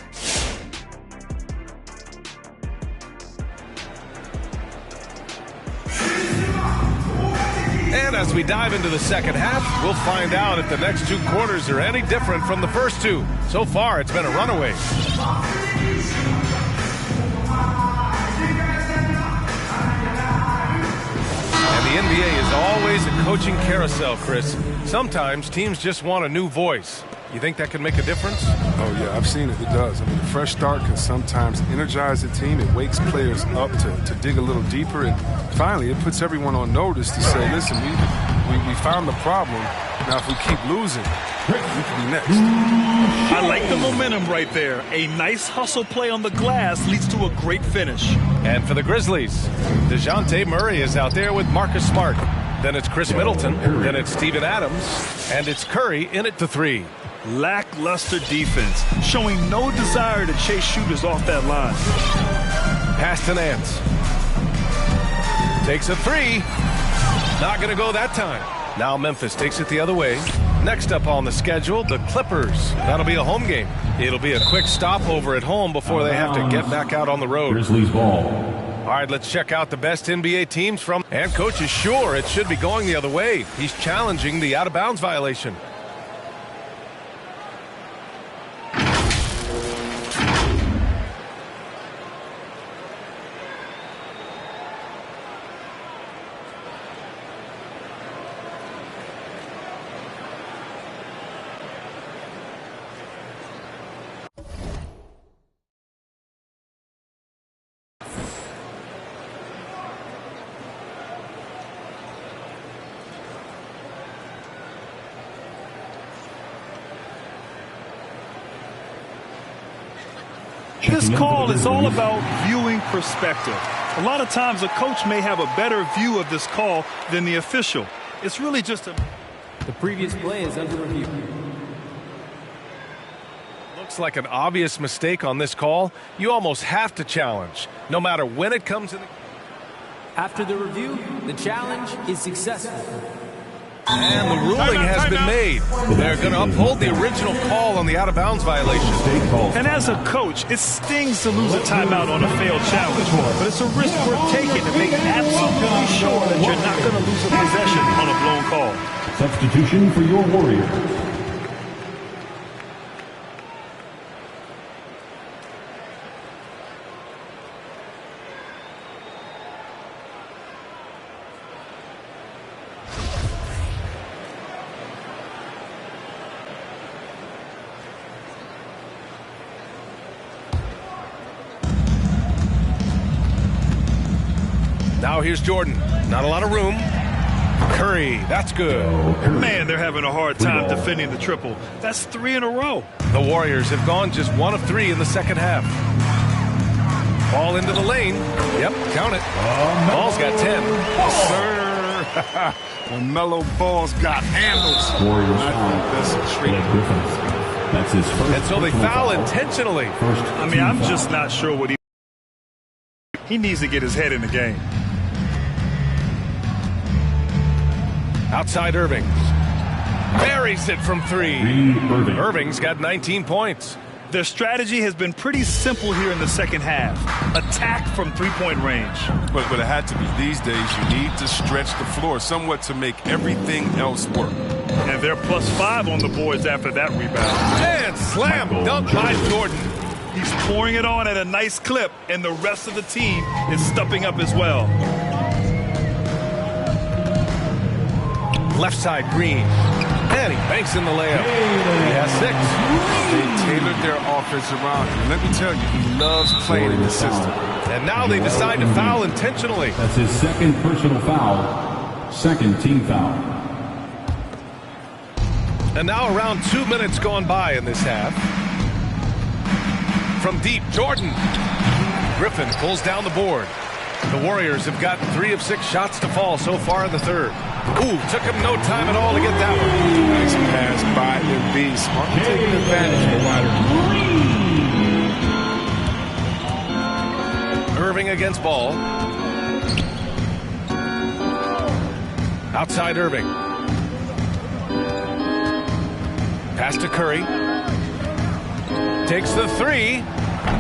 And as we dive into the second half, we'll find out if the next 2 quarters are any different from the first 2. So far, it's been a runaway. And the NBA is always a coaching carousel, Chris. Sometimes teams just want a new voice. You think that can make a difference? Oh, yeah, I've seen it. It does. I mean, a fresh start can sometimes energize the team. It wakes players up to dig a little deeper. And finally, it puts everyone on notice to say, listen, we found the problem. Now, if we keep losing, we could be next. I like the momentum right there. A nice hustle play on the glass leads to a great finish. And for the Grizzlies, DeJounte Murray is out there with Marcus Smart. Then it's Chris Middleton. Then it's Steven Adams. And it's Curry in at the 3. Lackluster defense, showing no desire to chase shooters off that line. Pass to Nance. Takes a 3. Not going to go that time. Now Memphis takes it the other way. Next up on the schedule, the Clippers. That'll be a home game. It'll be a quick stopover at home before they have to get back out on the road. Grizzlies ball. All right, let's check out the best NBA teams from. And coach is sure it should be going the other way. He's challenging the out-of-bounds violation. This call is all about viewing perspective. A lot of times a coach may have a better view of this call than the official. It's really just a... The previous play is under review. Looks like an obvious mistake on this call. You almost have to challenge, no matter when it comes in. After the review, the challenge is successful. And the ruling has been made. They're going to uphold the original call on the out-of-bounds violation. And as a coach, it stings to lose a timeout on a failed challenge. But it's a risk worth taking to make absolutely sure that you're not going to lose a possession on a blown call. Substitution for your Warriors. Now here's Jordan. Not a lot of room. Curry, that's good. Man, they're having a hard time defending the triple. That's 3 in a row. The Warriors have gone just 1 of 3 in the second half. Ball into the lane. Yep, count it. Ball's got 10. Sir. The Melo Ball's got handles. That's his first. And so they foul intentionally. I mean, I'm just not sure what he needs to get his head in the game. Outside Irving. Buries it from 3. Irving's got 19 points. Their strategy has been pretty simple here in the second half. Attack from three-point range. But it had to be. These days, you need to stretch the floor somewhat to make everything else work. And they're +5 on the boards after that rebound. And slam dunk by Jordan. He's pouring it on at a nice clip, and the rest of the team is stepping up as well. Left side, Green. And he banks in the layup. He has 6. They tailored their offense around him. Let me tell you, he loves playing in the system. And now they decide to foul intentionally. That's his second personal foul. Second team foul. And now around 2 minutes gone by in this half. From deep, Jordan. Griffin pulls down the board. The Warriors have gotten 3 of 6 shots to fall so far in the third. Ooh, took him no time at all to get that one. Nice pass by MB. Smart taking advantage of the wider. Irving against Ball. Outside Irving. Pass to Curry. Takes the 3.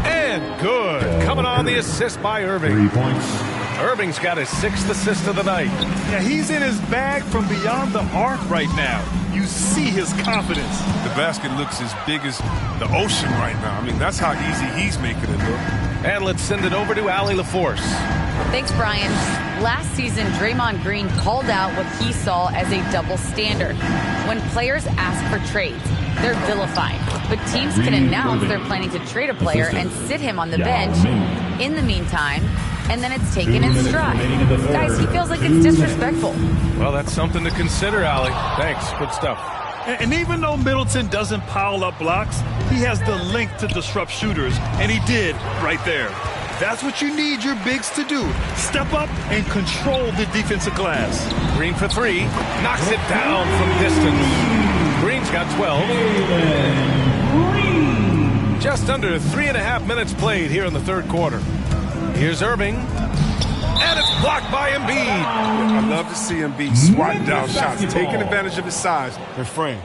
And good. Coming on the assist by Irving. 3 points. Irving's got his 6th assist of the night. Yeah, he's in his bag from beyond the arc right now. You see his confidence. The basket looks as big as the ocean right now. I mean, that's how easy he's making it look. And let's send it over to Allie LaForce. Thanks, Brian. Last season, Draymond Green called out what he saw as a double standard. When players ask for trades, they're vilified. But teams can announce they're planning to trade a player and sit him on the bench in the meantime, and then it's taken in stride. Guys, he feels like it's disrespectful. Well, that's something to consider, Allie. Thanks. Good stuff. And even though Middleton doesn't pile up blocks, he has the length to disrupt shooters, and he did right there. That's what you need your bigs to do. Step up and control the defensive glass. Green for 3. Knocks it down from distance. Green's got 12. Just under 3.5 minutes played here in the third quarter. Here's Irving. And it's blocked by Embiid. I love to see Embiid swatting down shots, taking advantage of his size and frame.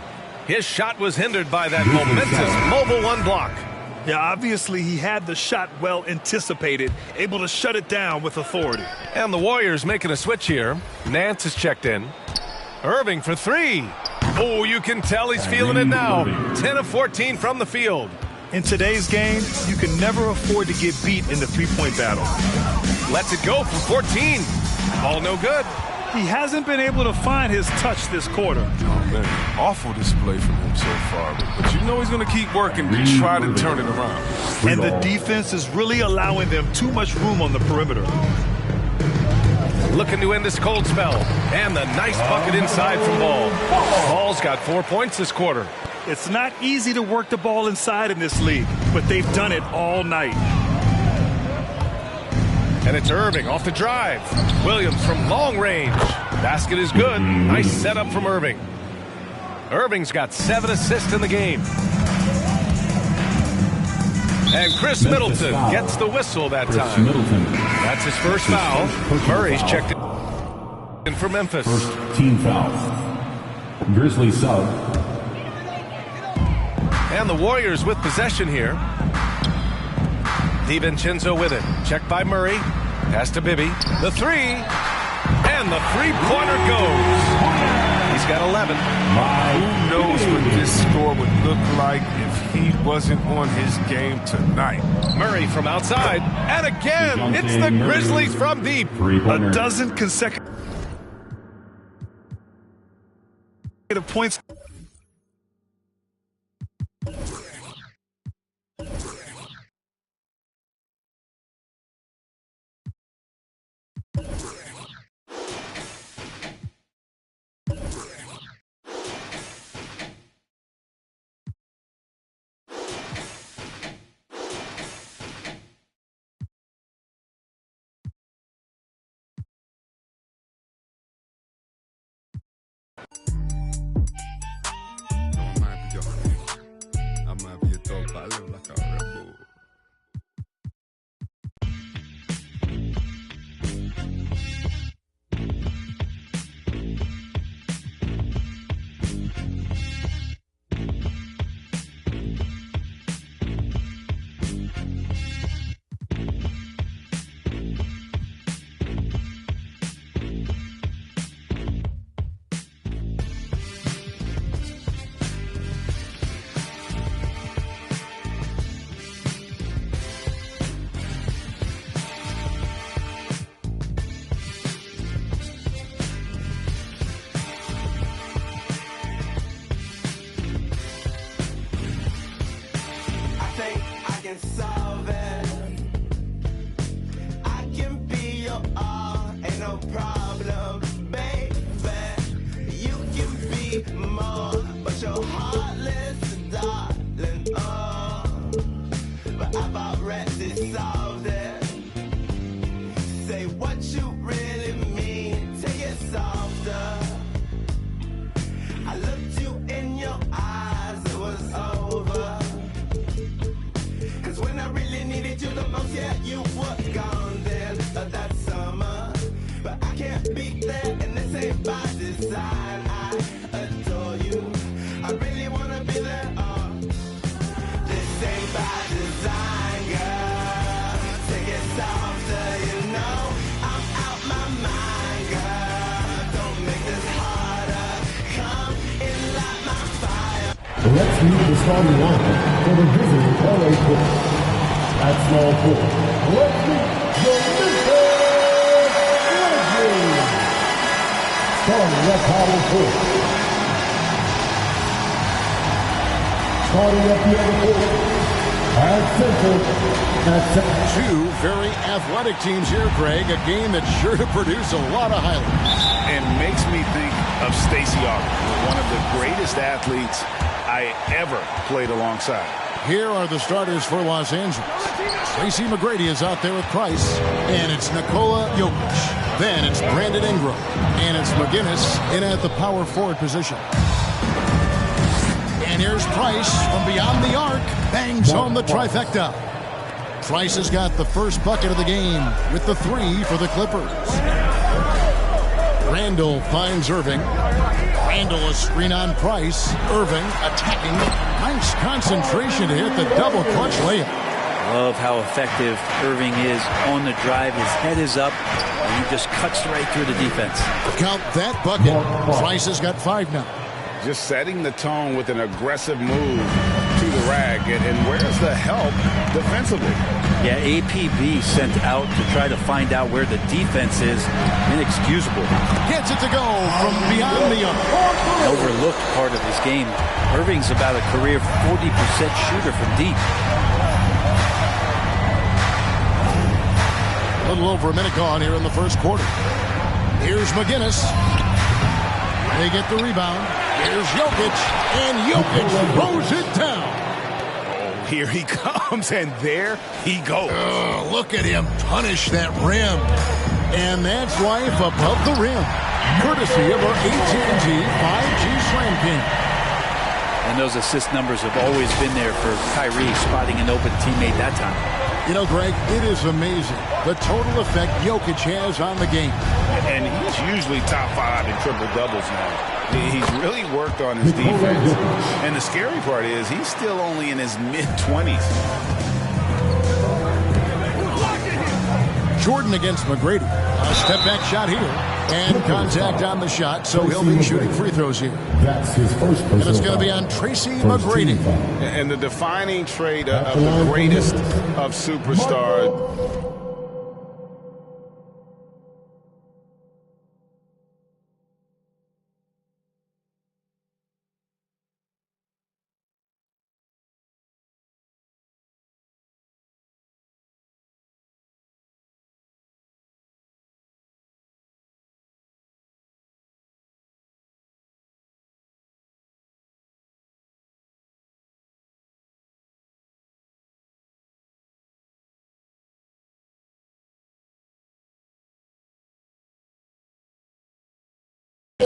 His shot was hindered by that momentous mobile 1 block. Yeah, obviously he had the shot well anticipated, able to shut it down with authority. And the Warriors making a switch here. Nance is checked in. Irving for 3. Oh, you can tell he's feeling it now. 10 of 14 from the field. In today's game, you can never afford to get beat in the three-point battle. Lets it go from 14. Ball no good. He hasn't been able to find his touch this quarter. Oh, man. Awful display from him so far. But you know he's going to keep working to try to turn it around. And the defense is really allowing them too much room on the perimeter. Looking to end this cold spell. And the nice bucket inside from Ball. Ball's got 4 points this quarter. It's not easy to work the ball inside in this league, but they've done it all night. And it's Irving off the drive. Williams from long range. Basket is good. Nice setup from Irving. Irving's got 7 assists in the game. And Chris Middleton gets the whistle that time. That's his first foul. Murray's checked in for Memphis. First team foul. Grizzly sub. And the Warriors with possession here. DiVincenzo with it. Checked by Murray. Pass to Bibby. The three. And the three-pointer goes. He's got 11. Who knows what this score would look like if he wasn't on his game tonight. Murray from outside. And again, it's the Grizzlies from deep. A dozen consecutive points. Solve it. I can be your all, ain't no problem, baby. You can be more, but you're heartless, darling. Oh, but I've already solved it. Say what you really mean, take it softer. I looked you in your eyes, it was over. When I really needed you the most, yeah, you were gone then that summer. But I can't be there, and this ain't by design. I adore you. I really wanna be there. This ain't by design, girl. Take it softer, you know. I'm out my mind, girl. Don't make this harder. Come in, light my fire. Let's meet the starting lineup for the Grizzlies LA Clippers. At small forward, let's meet the Memphis Grizzlies. Starting at power forward. Starting at the other forward. At center, at center. Two very athletic teams here, Greg. A game that's sure to produce a lot of highlights. And makes me think of Stacey Augmon, one of the greatest athletes I ever played alongside. Here are the starters for Los Angeles. Tracy McGrady is out there with Price, and it's Nikola Jokic. Then it's Brandon Ingram, and it's McGinnis in at the power forward position. And here's Price from beyond the arc, bangs home the trifecta. Price has got the first bucket of the game with the three for the Clippers. Randall finds Irving. Randall a screen on Price. Irving attacking. Nice concentration to hit the double clutch layup. Love how effective Irving is on the drive. His head is up, and he just cuts right through the defense. Count that bucket. Price has got 5 now. Just setting the tone with an aggressive move to the rag. And where's the help defensively? Yeah, APB sent out to try to find out where the defense is. Inexcusable. Gets it to go from beyond the arc. An overlooked part of his game. Irving's about a career 40% shooter from deep. A little over a minute gone here in the first quarter. Here's McGinnis. They get the rebound. Here's Jokic, and Jokic throws it down. Oh, here he comes, and there he goes. Look at him punish that rim. And that's life above the rim, courtesy of our AT&T 5G Slam King. And those assist numbers have always been there for Kyrie, spotting an open teammate that time. You know, Greg, it is amazing the total effect Jokic has on the game. And he's usually top 5 in triple-doubles now. He's really worked on his defense. And the scary part is he's still only in his mid-20s. Jordan against McGrady. A step-back shot here. And contact on the shot, so he'll be shooting free throws here. That's his first personal And it's going to be on Tracy McGrady. And the defining trait of the greatest of superstars.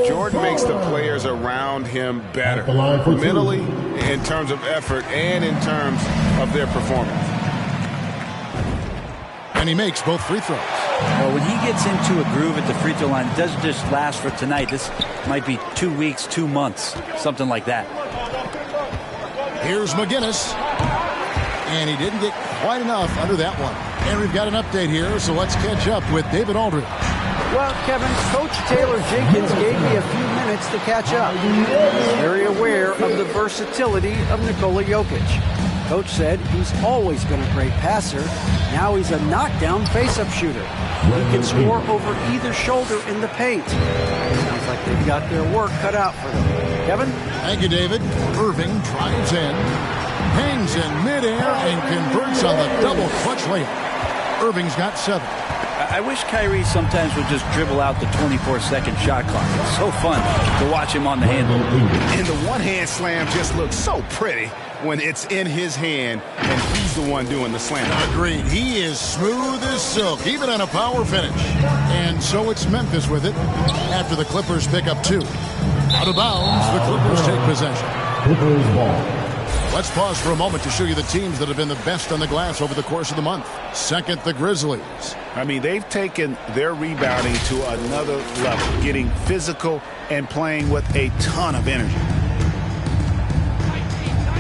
Jordan makes the players around him better, mentally, in terms of effort, and in terms of their performance. And he makes both free throws. Well, when he gets into a groove at the free throw line, it doesn't just last for tonight. This might be 2 weeks, 2 months, something like that. Here's McGinnis. And he didn't get quite enough under that one. And we've got an update here, so let's catch up with David Aldridge. Well, Kevin, Coach Taylor Jenkins gave me a few minutes to catch up. He's very aware of the versatility of Nikola Jokic. Coach said he's always been a great passer. Now he's a knockdown face-up shooter. He can score over either shoulder in the paint. Sounds like they've got their work cut out for them. Kevin? Thank you, David. Irving drives in, hangs in midair, and converts on the double clutch layup. Irving's got 7. I wish Kyrie sometimes would just dribble out the 24-second shot clock. It's so fun to watch him on the handle. And the one-hand slam just looks so pretty when it's in his hand and he's the one doing the slam. Agreed. He is smooth as silk, even on a power finish. And so it's Memphis with it after the Clippers pick up 2. Out of bounds, the Clippers take possession. Clippers ball. Let's pause for a moment to show you the teams that have been the best on the glass over the course of the month. Second, the Grizzlies. I mean, they've taken their rebounding to another level, getting physical and playing with a ton of energy.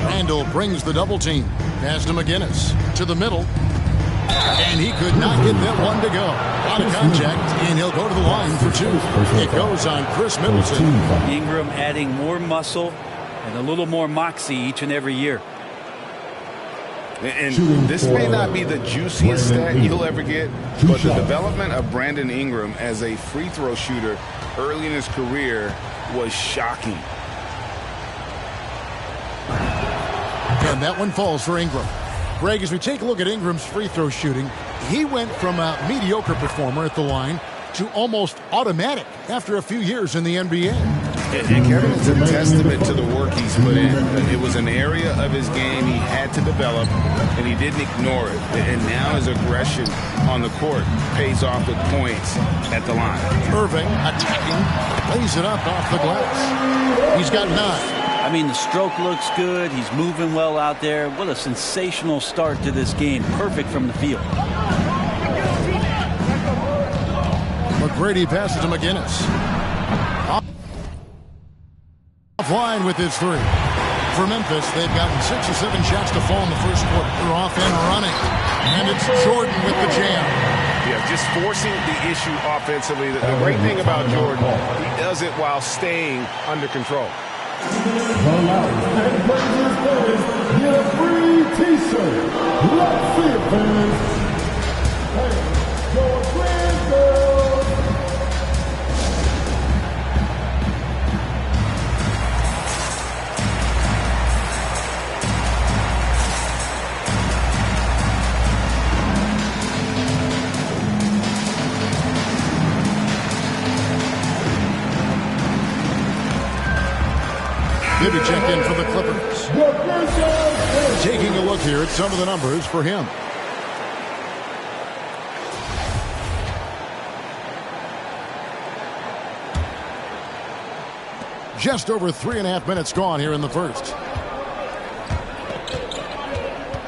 Randall brings the double team. Pass to McGinnis. To the middle. And he could not get that one to go. Out of contact, and he'll go to the line for 2. It goes on Chris Middleton. Ingram adding more muscle and a little more moxie each and every year. And this may not be the juiciest stat you'll ever get, but the development of Brandon Ingram as a free throw shooter early in his career was shocking. And that one falls for Ingram. Greg, as we take a look at Ingram's free throw shooting, he went from a mediocre performer at the line to almost automatic after a few years in the NBA. And Kevin, it's a testament to the work he's put in. It was an area of his game he had to develop, and he didn't ignore it. And now his aggression on the court pays off with points at the line. Irving attacking, lays it up off the glass. He's got 9. I mean, the stroke looks good. He's moving well out there. What a sensational start to this game. Perfect from the field. McGrady passes to McGinnis. Offline with his 3. For Memphis, they've gotten 6 or 7 shots to fall in the first quarter. They're off and running. And it's Jordan with the jam. Yeah, just forcing the issue offensively. The great thing about Jordan, he does it while staying under control. The Loudest and Blazers fans get a free t-shirt. Let's see it, fans. Hey, go Blazers! Maybe check in for the Clippers. Taking a look here at some of the numbers for him. Just over 3.5 minutes gone here in the first.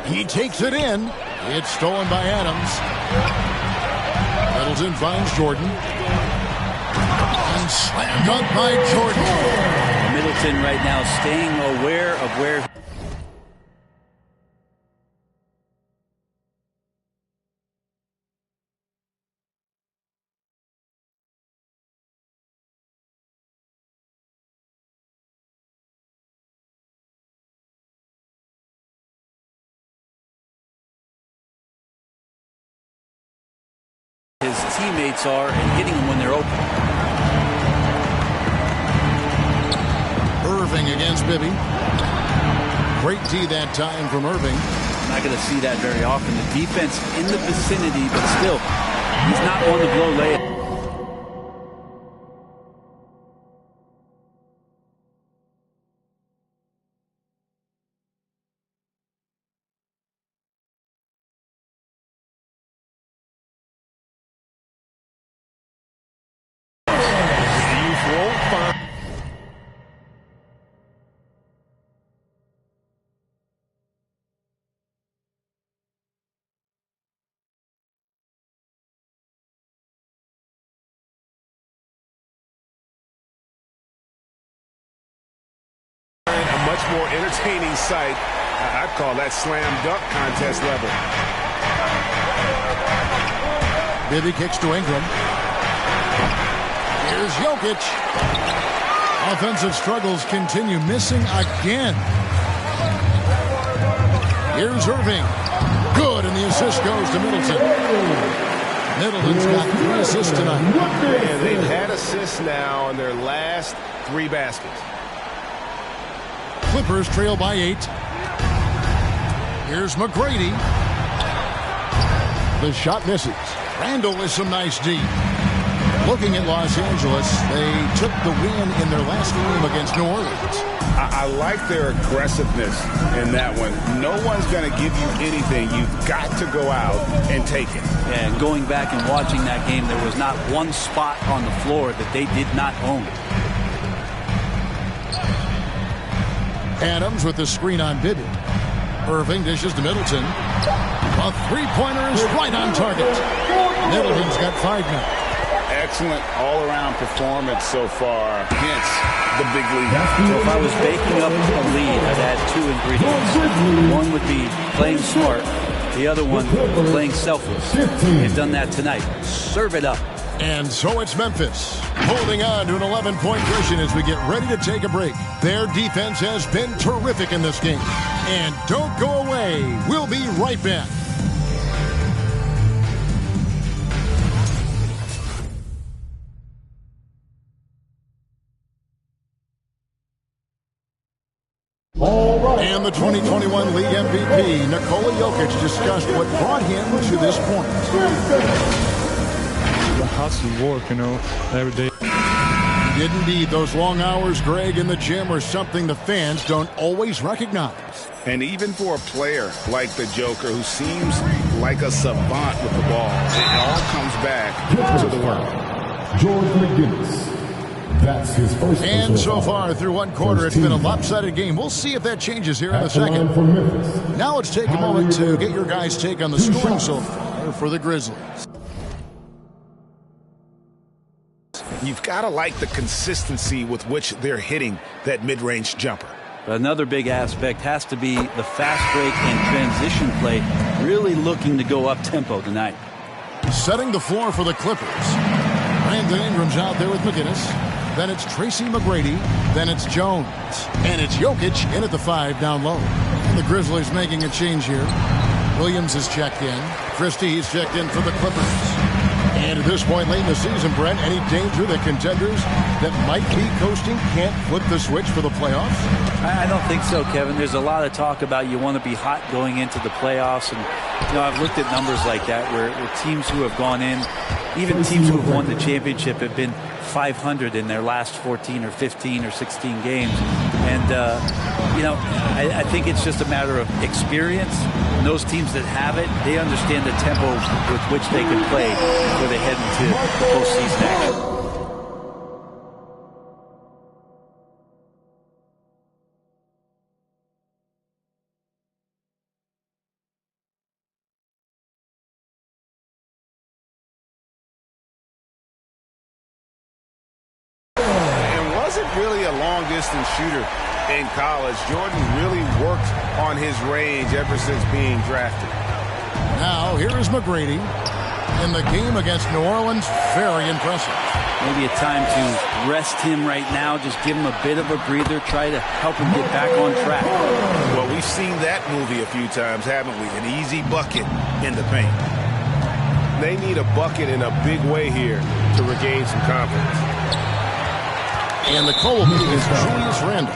He takes it in. It's stolen by Adams. Middleton finds Jordan. And slam dunk by Jordan. Middleton right now staying aware of where his teammates are and hitting them when they're open. Irving against Bibby. Great D that time from Irving. Not going to see that very often. The defense in the vicinity, but still, he's not one to blow late. A much more entertaining sight. I'd call that slam dunk contest level. Bibby kicks to Ingram. Here's Jokic. Offensive struggles continue, missing again. Here's Irving. Good, and the assist goes to Middleton. Middleton's got 3 assists tonight. And they've had assists now in their last 3 baskets. Clippers trail by 8. Here's McGrady. The shot misses. Randall with some nice D. Looking at Los Angeles, they took the win in their last game against New Orleans. I like their aggressiveness in that one. No one's going to give you anything. You've got to go out and take it. And going back and watching that game, there was not one spot on the floor that they did not own. Adams with the screen on Bibby. Irving dishes to Middleton. A three-pointer is right on target. Middleton's got 5 now. Excellent all-around performance so far against the big league. So if I was baking up a lead, I'd add 2 ingredients. One would be playing smart. The other one, playing selfless. They've done that tonight. Serve it up. And so it's Memphis, holding on to an 11-point cushion as we get ready to take a break. Their defense has been terrific in this game. And don't go away. We'll be right back. And the 2021 League MVP, Nikola Jokic, discussed what brought him to this point. The hustle work, every day. He didn't need those long hours, Greg, in the gym are something the fans don't always recognize. And even for a player like the Joker, who seems like a savant with the ball, it all comes back to the work. George McGinnis. That's his first. And so far through one quarter, it's been a lopsided game. We'll see if that changes here in the second. Now let's take a moment to get your guys' take on the scoring so far for the Grizzlies. You've got to like the consistency with which they're hitting that mid-range jumper. Another big aspect has to be the fast break and transition play, really looking to go up-tempo tonight. Setting the floor for the Clippers. Brandon Ingram's out there with McGinnis. Then it's Tracy McGrady. Then it's Jones. And it's Jokic in at the 5 down low. And the Grizzlies making a change here. Williams is checked in. Christie, he's checked in for the Clippers. And at this point late in the season, Brent, any danger that contenders that might be coasting can't flip the switch for the playoffs? I don't think so, Kevin. There's a lot of talk about you want to be hot going into the playoffs. And, I've looked at numbers like that where teams who have gone in, even teams who have won the championship, have been 500 in their last 14 or 15 or 16 games. And, I think it's just a matter of experience. And those teams that have it, they understand the tempo with which they can play before they head into the postseason action. really a long-distance shooter in college. Jordan really worked on his range ever since being drafted. Now, here is McGrady in the game against New Orleans. Very impressive. Maybe a time to rest him right now, just give him a bit of a breather, try to help him get back on track. Well, we've seen that movie a few times, haven't we? An easy bucket in the paint. They need a bucket in a big way here to regain some confidence. And the call is Julius Randle.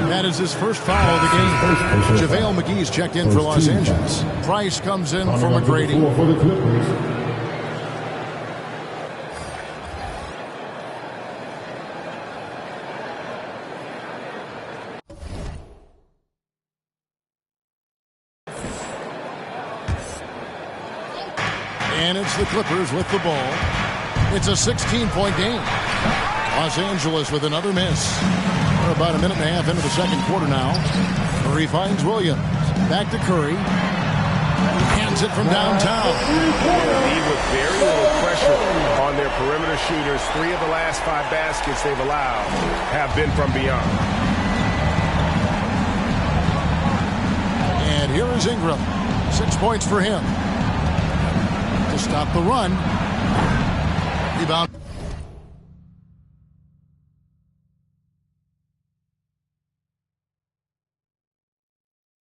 That is his first foul of the game. JaVale McGee's checked in for Los Angeles. Price comes in for McGrady. And it's the Clippers with the ball. It's a 16-point game. Los Angeles with another miss. We're about a minute and a half into the second quarter now. Curry finds Williams. Back to Curry. Hands it from downtown. Lead with very little pressure on their perimeter shooters. 3 of the last 5 baskets they've allowed have been from beyond. And here is Ingram. 6 points for him. To stop the run. Rebound.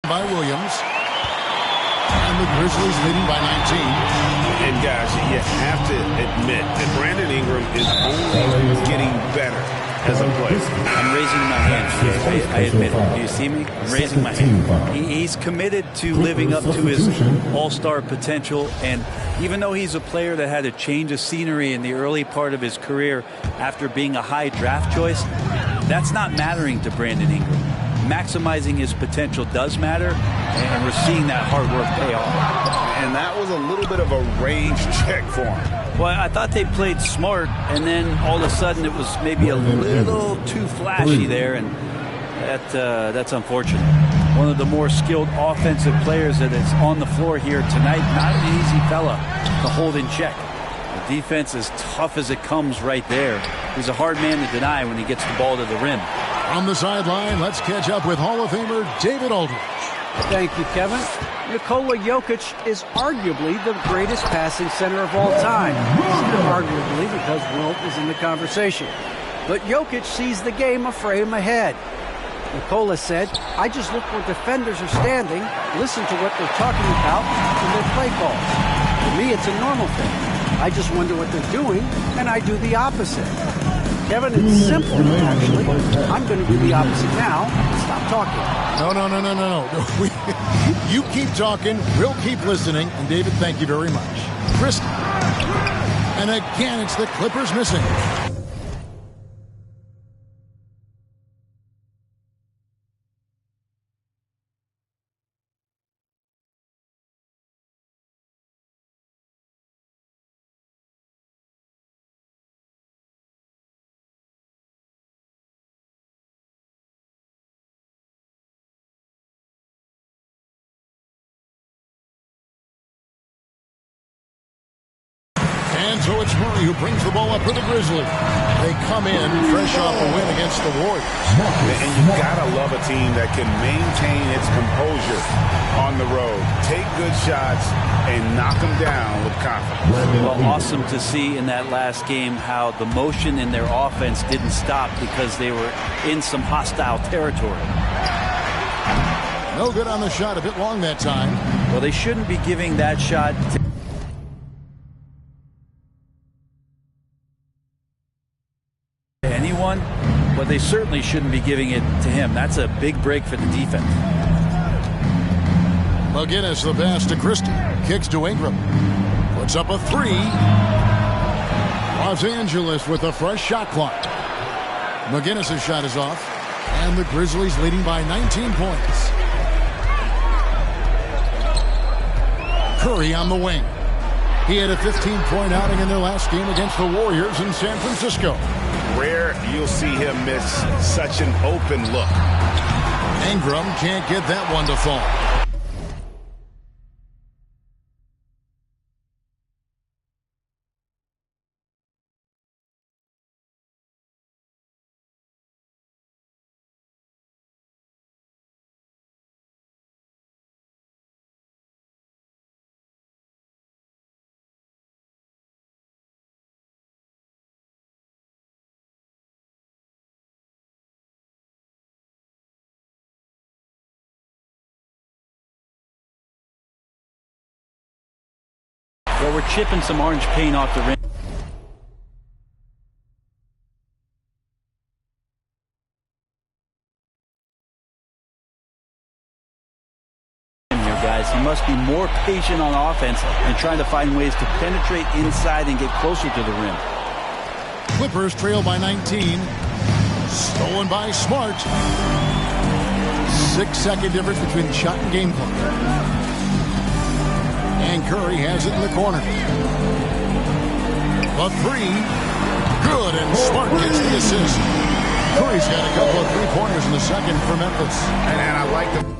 By Williams. And the Grizzlies leading by 19. And guys, you have to admit that Brandon Ingram is only getting better as a player. I'm raising my hand. I admit it. Do you see me? I'm raising my hand. He's committed to living up to his all-star potential, and even though he's a player that had a change of scenery in the early part of his career after being a high draft choice, that's not mattering to Brandon Ingram. Maximizing his potential does matter, and we're seeing that hard work pay off. And that was a little bit of a range check for him. Well, I thought they played smart, and then all of a sudden it was maybe a little too flashy there, and that's unfortunate. One of the more skilled offensive players that is on the floor here tonight. Not an easy fella to hold in check. The defense is tough as it comes right there. He's a hard man to deny when he gets the ball to the rim. On the sideline, let's catch up with Hall of Famer David Aldridge. Thank you, Kevin. Nikola Jokic is arguably the greatest passing center of all time. Arguably, because Wilt is in the conversation. But Jokic sees the game a frame ahead. Nikola said, I just look where defenders are standing, listen to what they're talking about, and their play calls. For me, it's a normal thing. I just wonder what they're doing, and I do the opposite. Kevin, it's simple, actually. I'm going to do the opposite now. Stop talking. No. You keep talking. We'll keep listening. And, David, thank you very much. Chris. And again, it's the Clippers missing. And so it's Murray who brings the ball up for the Grizzlies. They come in fresh off a win against the Warriors. And you gotta love a team that can maintain its composure on the road, take good shots, and knock them down with confidence. Well, awesome to see in that last game how the motion in their offense didn't stop because they were in some hostile territory. No good on the shot, a bit long that time. Well, they shouldn't be giving that shot to anyone, but they certainly shouldn't be giving it to him. That's a big break for the defense. McGinnis, the pass to Christie. Kicks to Ingram. Puts up a 3. Los Angeles with a fresh shot clock. McGinnis' shot is off. And the Grizzlies leading by 19 points. Curry on the wing. He had a 15-point outing in their last game against the Warriors in San Francisco. Rare you'll see him miss such an open look. Ingram can't get that one to fall. Well, we're chipping some orange paint off the rim. Guys, he must be more patient on offense and trying to find ways to penetrate inside and get closer to the rim. Clippers trail by 19. Stolen by Smart. 6-second difference between the shot and game clock. And Curry has it in the corner. A three. Good, and Smart gets the assist. Curry's got a couple of three-pointers in the second for Memphis. And I like the...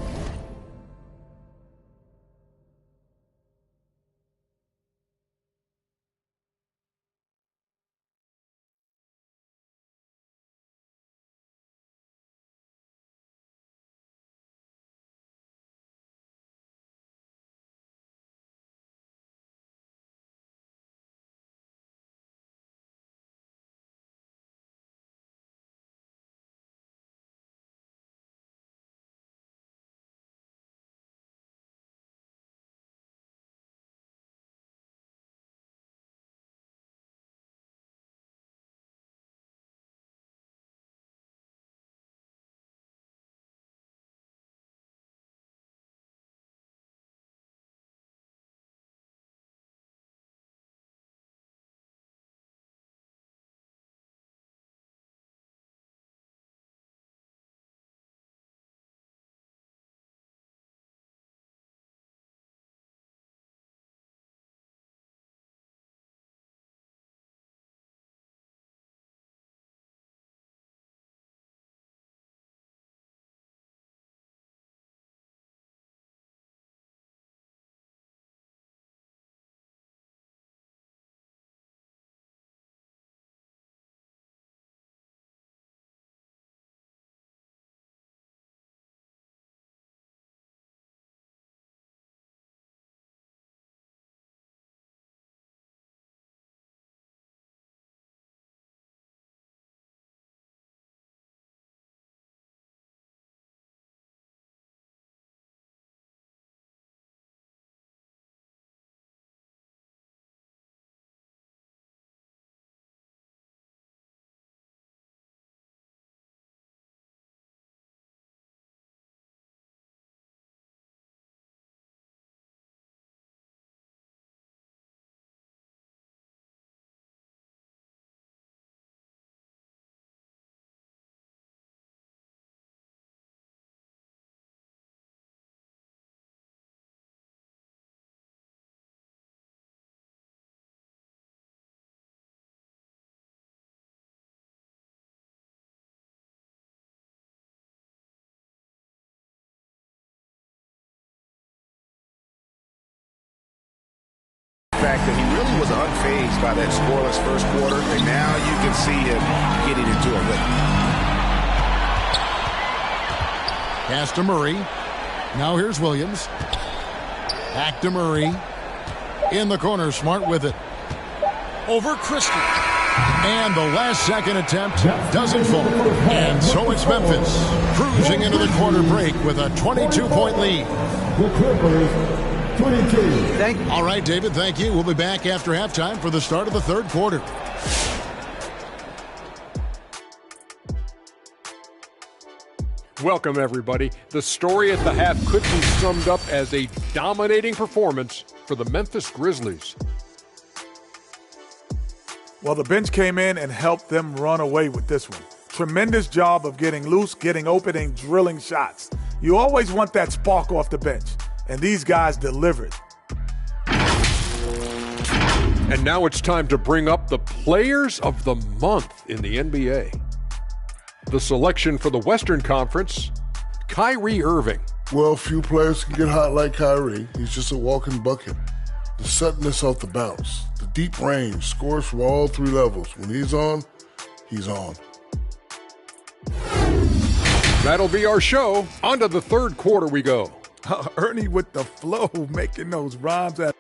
fact that he really was unfazed by that scoreless first quarter, and now you can see him getting into a rhythm. Pass to Murray. Now here's Williams. Back to Murray. In the corner, Smart with it. Over Christie. And the last second attempt doesn't fall. And so it's Memphis cruising into the quarter break with a 22-point lead. The Clippers, 22. All right, David, thank you. We'll be back after halftime for the start of the third quarter. Welcome, everybody. The story at the half could be summed up as a dominating performance for the Memphis Grizzlies. Well, the bench came in and helped them run away with this one. Tremendous job of getting loose, getting open, and drilling shots. You always want that spark off the bench, and these guys delivered. And now it's time to bring up the Players of the Month in the NBA. The selection for the Western Conference, Kyrie Irving. Well, few players can get hot like Kyrie. He's just a walking bucket. The suddenness off the bounce, the deep range, scores from all three levels. When he's on, he's on. That'll be our show. On to the third quarter we go. Ernie with the flow, making those rhymes at...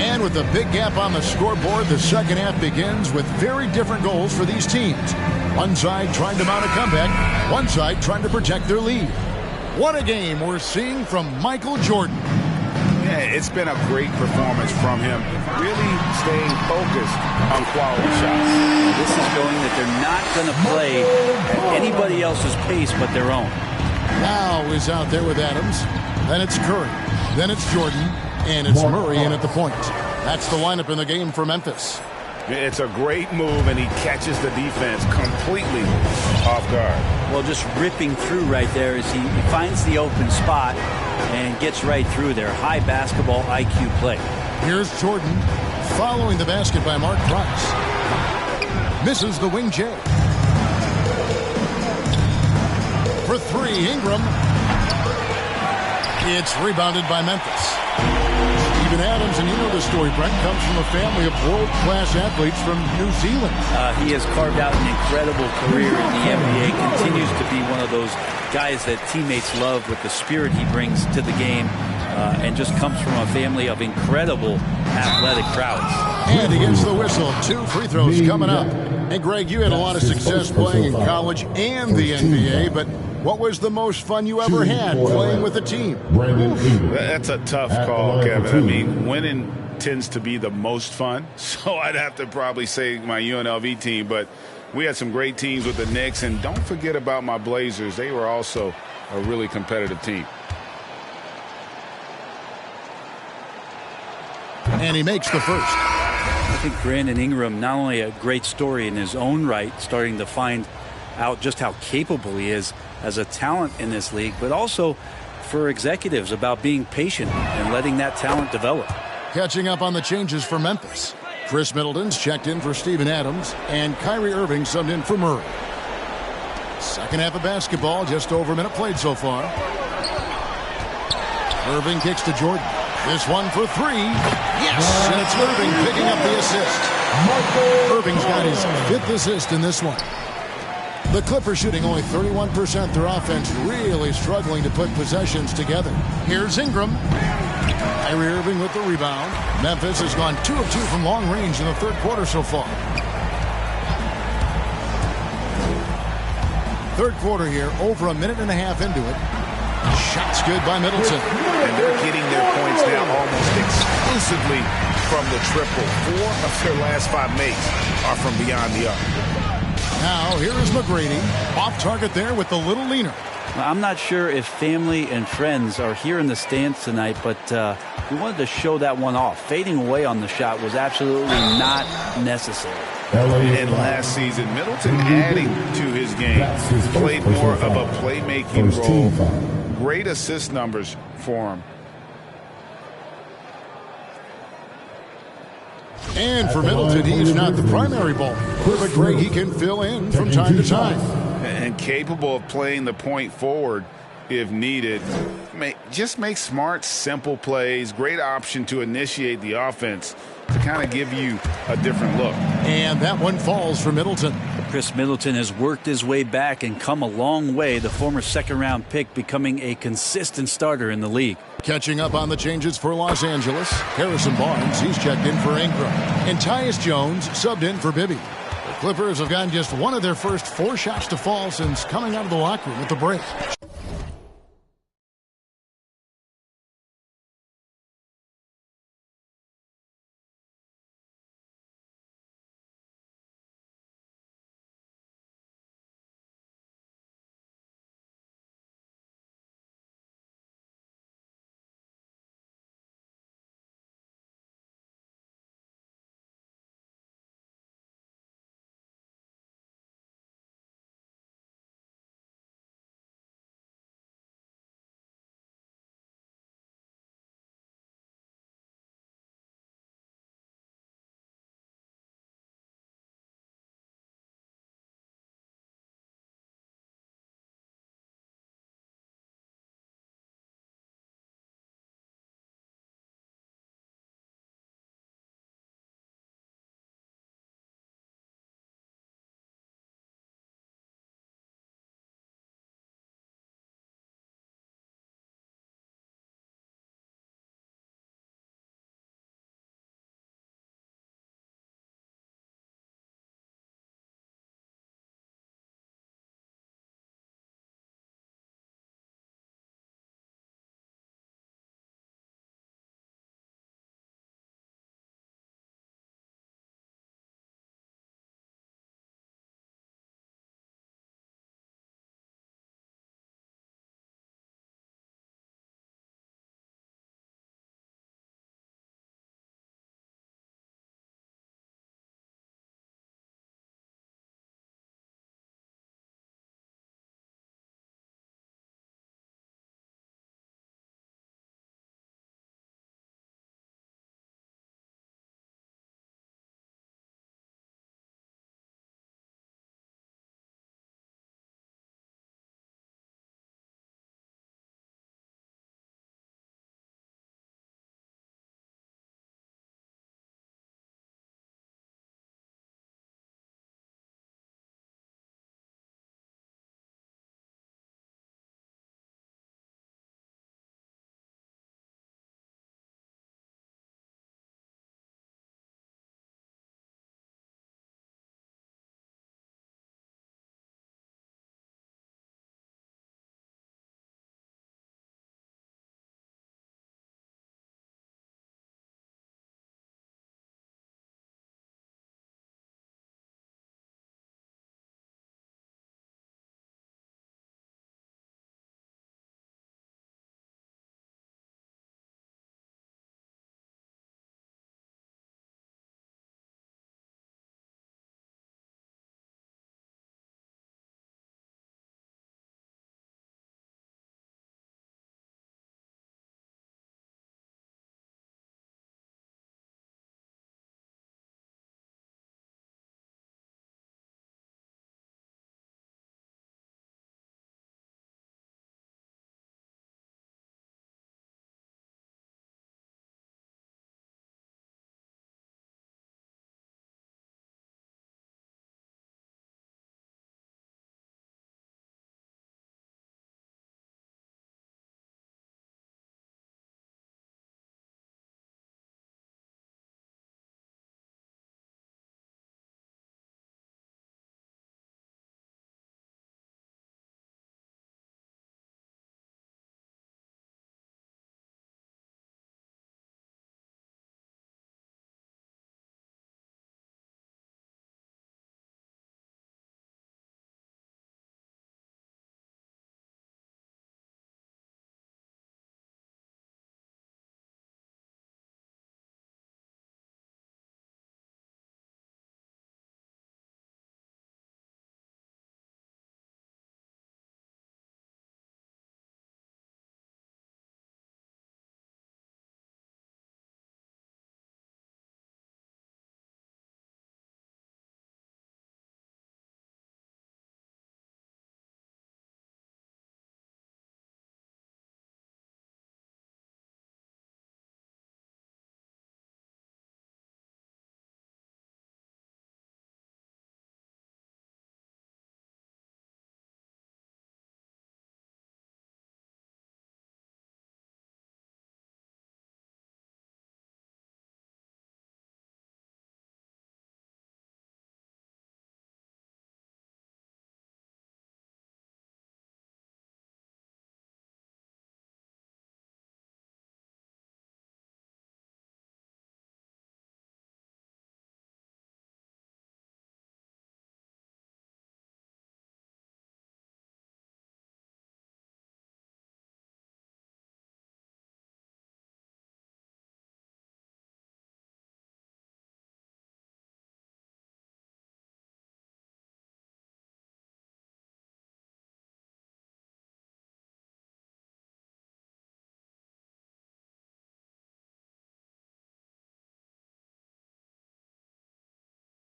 And with a big gap on the scoreboard, the second half begins with very different goals for these teams. One side trying to mount a comeback, one side trying to protect their lead. What a game we're seeing from Michael Jordan. Yeah, it's been a great performance from him. Really staying focused on quality shots. This is showing that they're not going to play at anybody else's pace but their own. Now is out there with Adams. Then it's Curry. Then it's Jordan. And it's Murray in at the point. That's the lineup in the game for Memphis. It's a great move, and he catches the defense completely off guard. Well, just ripping through right there as he finds the open spot and gets right through there. High basketball IQ play. Here's Jordan following the basket by Mark Price. Misses the wing J. For three, Ingram. It's rebounded by Memphis. Steven Adams, and you know the story, Brent, comes from a family of world-class athletes from New Zealand. He has carved out an incredible career in the NBA, continues to be one of those guys that teammates love with the spirit he brings to the game, and just comes from a family of incredible athletic crowds. And against the whistle, 2 free throws coming up. And Greg, you had a lot of success playing in college and the NBA, but what was the most fun you ever had playing with a team? That's a tough call, Kevin. I mean, winning tends to be the most fun, so I'd have to probably say my UNLV team, but we had some great teams with the Knicks, and don't forget about my Blazers. They were also a really competitive team. And he makes the first. I think Brandon Ingram, not only a great story in his own right, starting to find out just how capable he is as a talent in this league, but also for executives about being patient and letting that talent develop. Catching up on the changes for Memphis. Chris Middleton's checked in for Steven Adams, and Kyrie Irving subbed in for Murray. Second half of basketball, just over a minute played so far. Irving kicks to Jordan. This one for three. Yes, and it's Irving picking up the assist. Irving's got his 5th assist in this one. The Clippers shooting only 31%. Their offense really struggling to put possessions together. Here's Ingram. Kyrie Irving with the rebound. Memphis has gone 2 of 2 from long range in the third quarter so far. Third quarter here, over a minute and a half into it. Shots good by Middleton. And they're getting their points now almost exclusively from the triple. 4 of their last 5 makes are from beyond the arc. Now, here is McGrady. Off target there with the little leaner. I'm not sure if family and friends are here in the stands tonight, but we wanted to show that one off. Fading away on the shot was absolutely not necessary. And last season, Middleton adding to his game. Played more of a playmaking role. Great assist numbers for him. And for Middleton, he's not the primary ball. But Greg, he can fill in from time to time. And capable of playing the point forward if needed. Just make smart, simple plays. Great option to initiate the offense to kind of give you a different look. And that one falls for Middleton. Chris Middleton has worked his way back and come a long way. The former second-round pick becoming a consistent starter in the league. Catching up on the changes for Los Angeles. Harrison Barnes, he's checked in for Ingram. And Tyus Jones subbed in for Bibby. The Clippers have gotten just one of their first 4 shots to fall since coming out of the locker room at the break.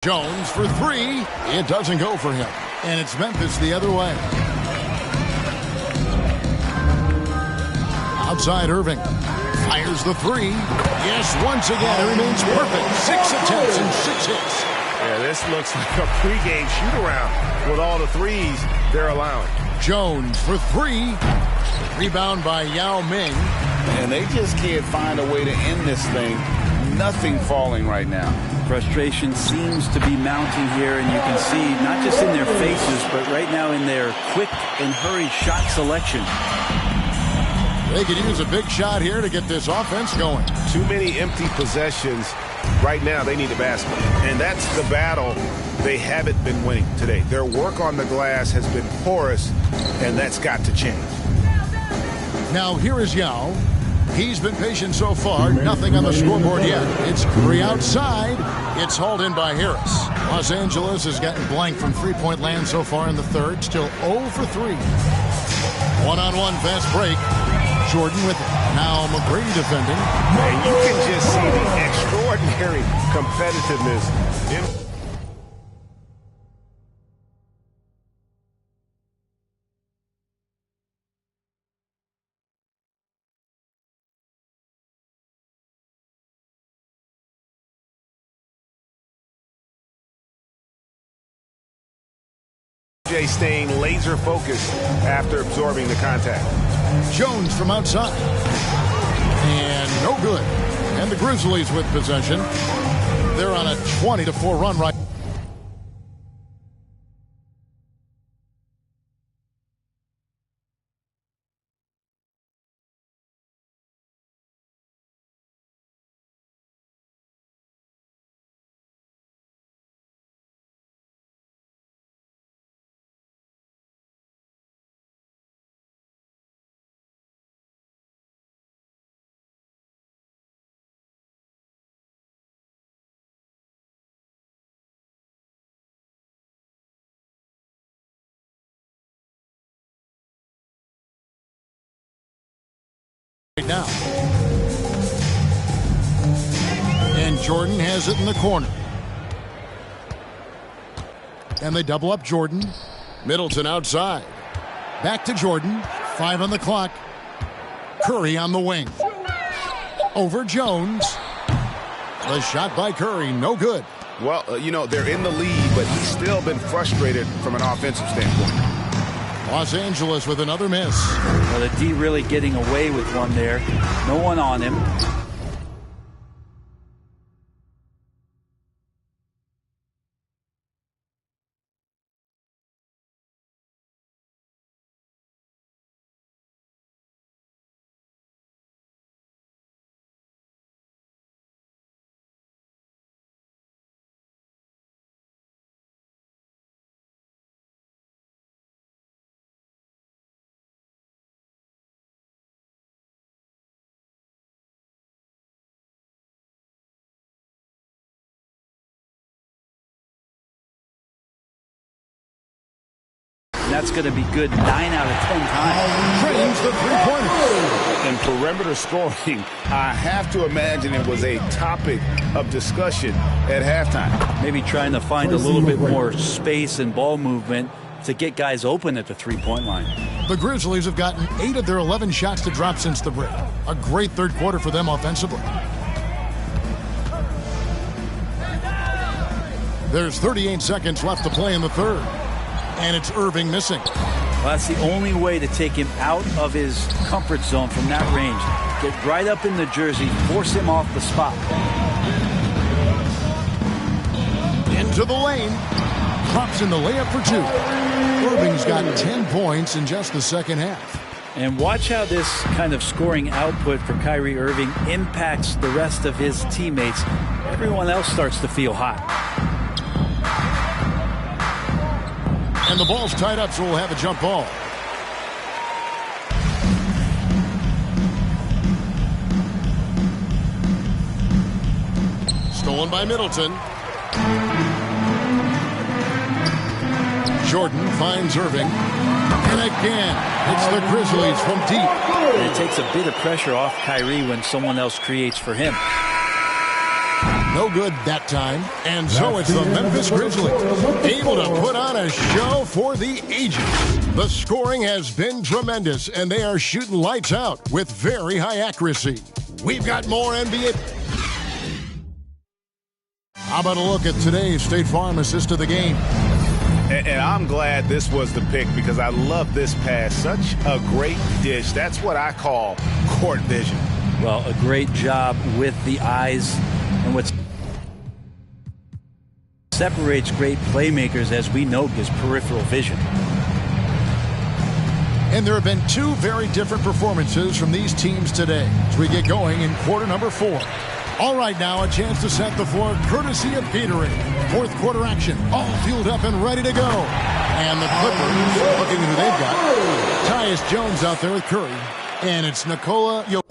Jones for three. It doesn't go for him. And it's Memphis the other way. Outside Irving. Fires the three. Yes, once again, it remains perfect. 6 attempts and 6 hits. Yeah, this looks like a pregame shoot-around with all the threes they're allowing. Jones for three. Rebound by Yao Ming. And they just can't find a way to end this thing. Nothing falling right now. Frustration seems to be mounting here, and you can see not just in their faces, but right now in their quick and hurried shot selection. They could use a big shot here to get this offense going. Too many empty possessions. Right now, they need a basket. And that's the battle they haven't been winning today. Their work on the glass has been porous, and that's got to change. Now, here is Yao. He's been patient so far. Nothing on the scoreboard yet. It's Curry outside. It's hauled in by Harris. Los Angeles has gotten blank from three-point land so far in the third. Still 0 for 3. One-on-one fast break. Jordan with it. Now McGrady defending. And you can just see the extraordinary competitiveness. Staying laser focused after absorbing the contact. Jones from outside. And no good. And the Grizzlies with possession. They're on a 20-4 run right. Right now. And Jordan has it in the corner. And they double up Jordan. Middleton outside. Back to Jordan. 5 on the clock. Curry on the wing. Over Jones. The shot by Curry, no good. Well, you know, they're in the lead, but he's still been frustrated from an offensive standpoint. Los Angeles with another miss. Well, the D really getting away with one there. No one on him. That's going to be good 9 out of 10 times. Trains the three-pointer. In perimeter scoring, I have to imagine it was a topic of discussion at halftime. Maybe trying to find a little bit more space and ball movement to get guys open at the three-point line. The Grizzlies have gotten 8 of their 11 shots to drop since the break. A great third quarter for them offensively. There's 38 seconds left to play in the third. And it's Irving missing. Well, that's the only way to take him out of his comfort zone from that range. Get right up in the jersey, force him off the spot. Into the lane. Drops in the layup for 2. Irving's got 10 points in just the second half. And watch how this kind of scoring output for Kyrie Irving impacts the rest of his teammates. Everyone else starts to feel hot. And the ball's tied up, so we'll have a jump ball. Stolen by Middleton. Jordan finds Irving. And again, it's the Grizzlies from deep. And it takes a bit of pressure off Kyrie when someone else creates for him. No good that time. And so it's the Memphis Grizzlies, able to put on a show for the ages. The scoring has been tremendous, and they are shooting lights out with very high accuracy. We've got more NBA. How about a look at today's State Farm assist of the game? And I'm glad this was the pick because I love this pass. Such a great dish. That's what I call court vision. Well, a great job with the eyes, and what separates great playmakers, as we know, is peripheral vision. And there have been two very different performances from these teams today as we get going in quarter number 4. All right, now a chance to set the floor courtesy of Gatorade. Fourth quarter action, all fueled up and ready to go. And the Clippers, looking at who they've got. Tyus Jones out there with Curry. And it's Nikola Jokic.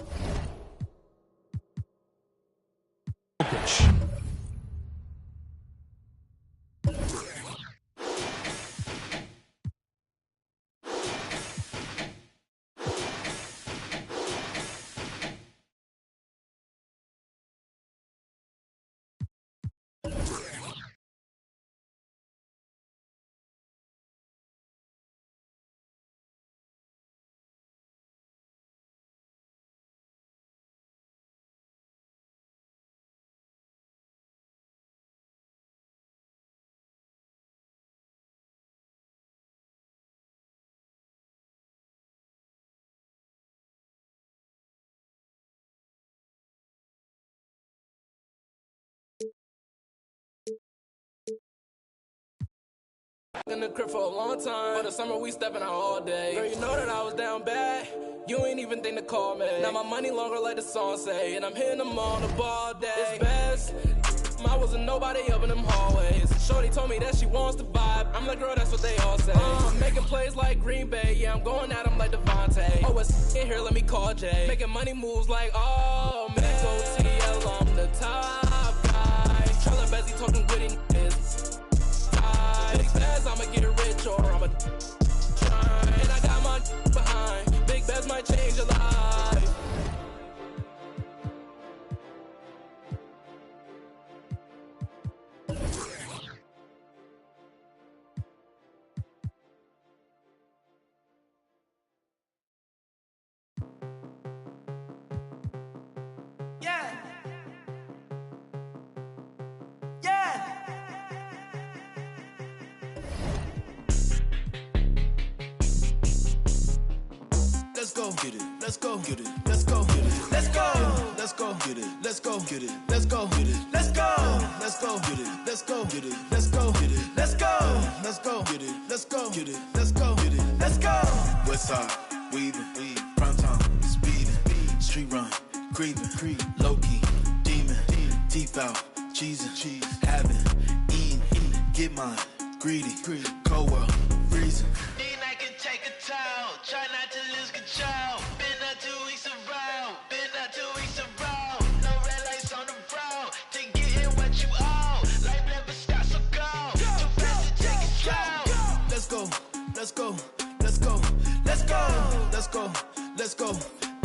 In the crib for a long time, but the summer we stepping out all day. Girl, you know that I was down bad. You ain't even think to call me. Now my money longer like the song say, and I'm hitting them on the ball day. It's best. I wasn't nobody up in them hallways. Shorty told me that she wants to vibe. I'm like, girl, that's what they all say. Making plays like Green Bay, yeah, I'm going at them like Devontae. Oh, it's in here, let me call Jay. Making money moves like, oh, man. XOTL, I'm the top guy. Trailer Bezzy talking witty niggas. Big Bez, I'ma get rich or I'ma try. And I got my behind. Big Bez might change your life. Yeah. Yeah. Let's go get it. Let's go get it. Let's go get it. Let's go. Let's go get it. Let's go get it. Let's go get it. Let's go. Let's go get it. Let's go get it. Let's go get it. Let's go. Let's go get it. Let's go get it. Let's go get it. Let's go. Westside, weaving, prime time, speeding, street run, creeping, low key, demon, deep out, cheesing, having, eating, get mine, greedy, cold world, freezing. Try not to lose control. Been not 2 weeks around. Been not 2 weeks around. No red lights on the road. To get in what you owe. Life never stops, so go. Too fast to take control. Let's go. Let's go. Let's go. Let's go. Let's go. Let's go.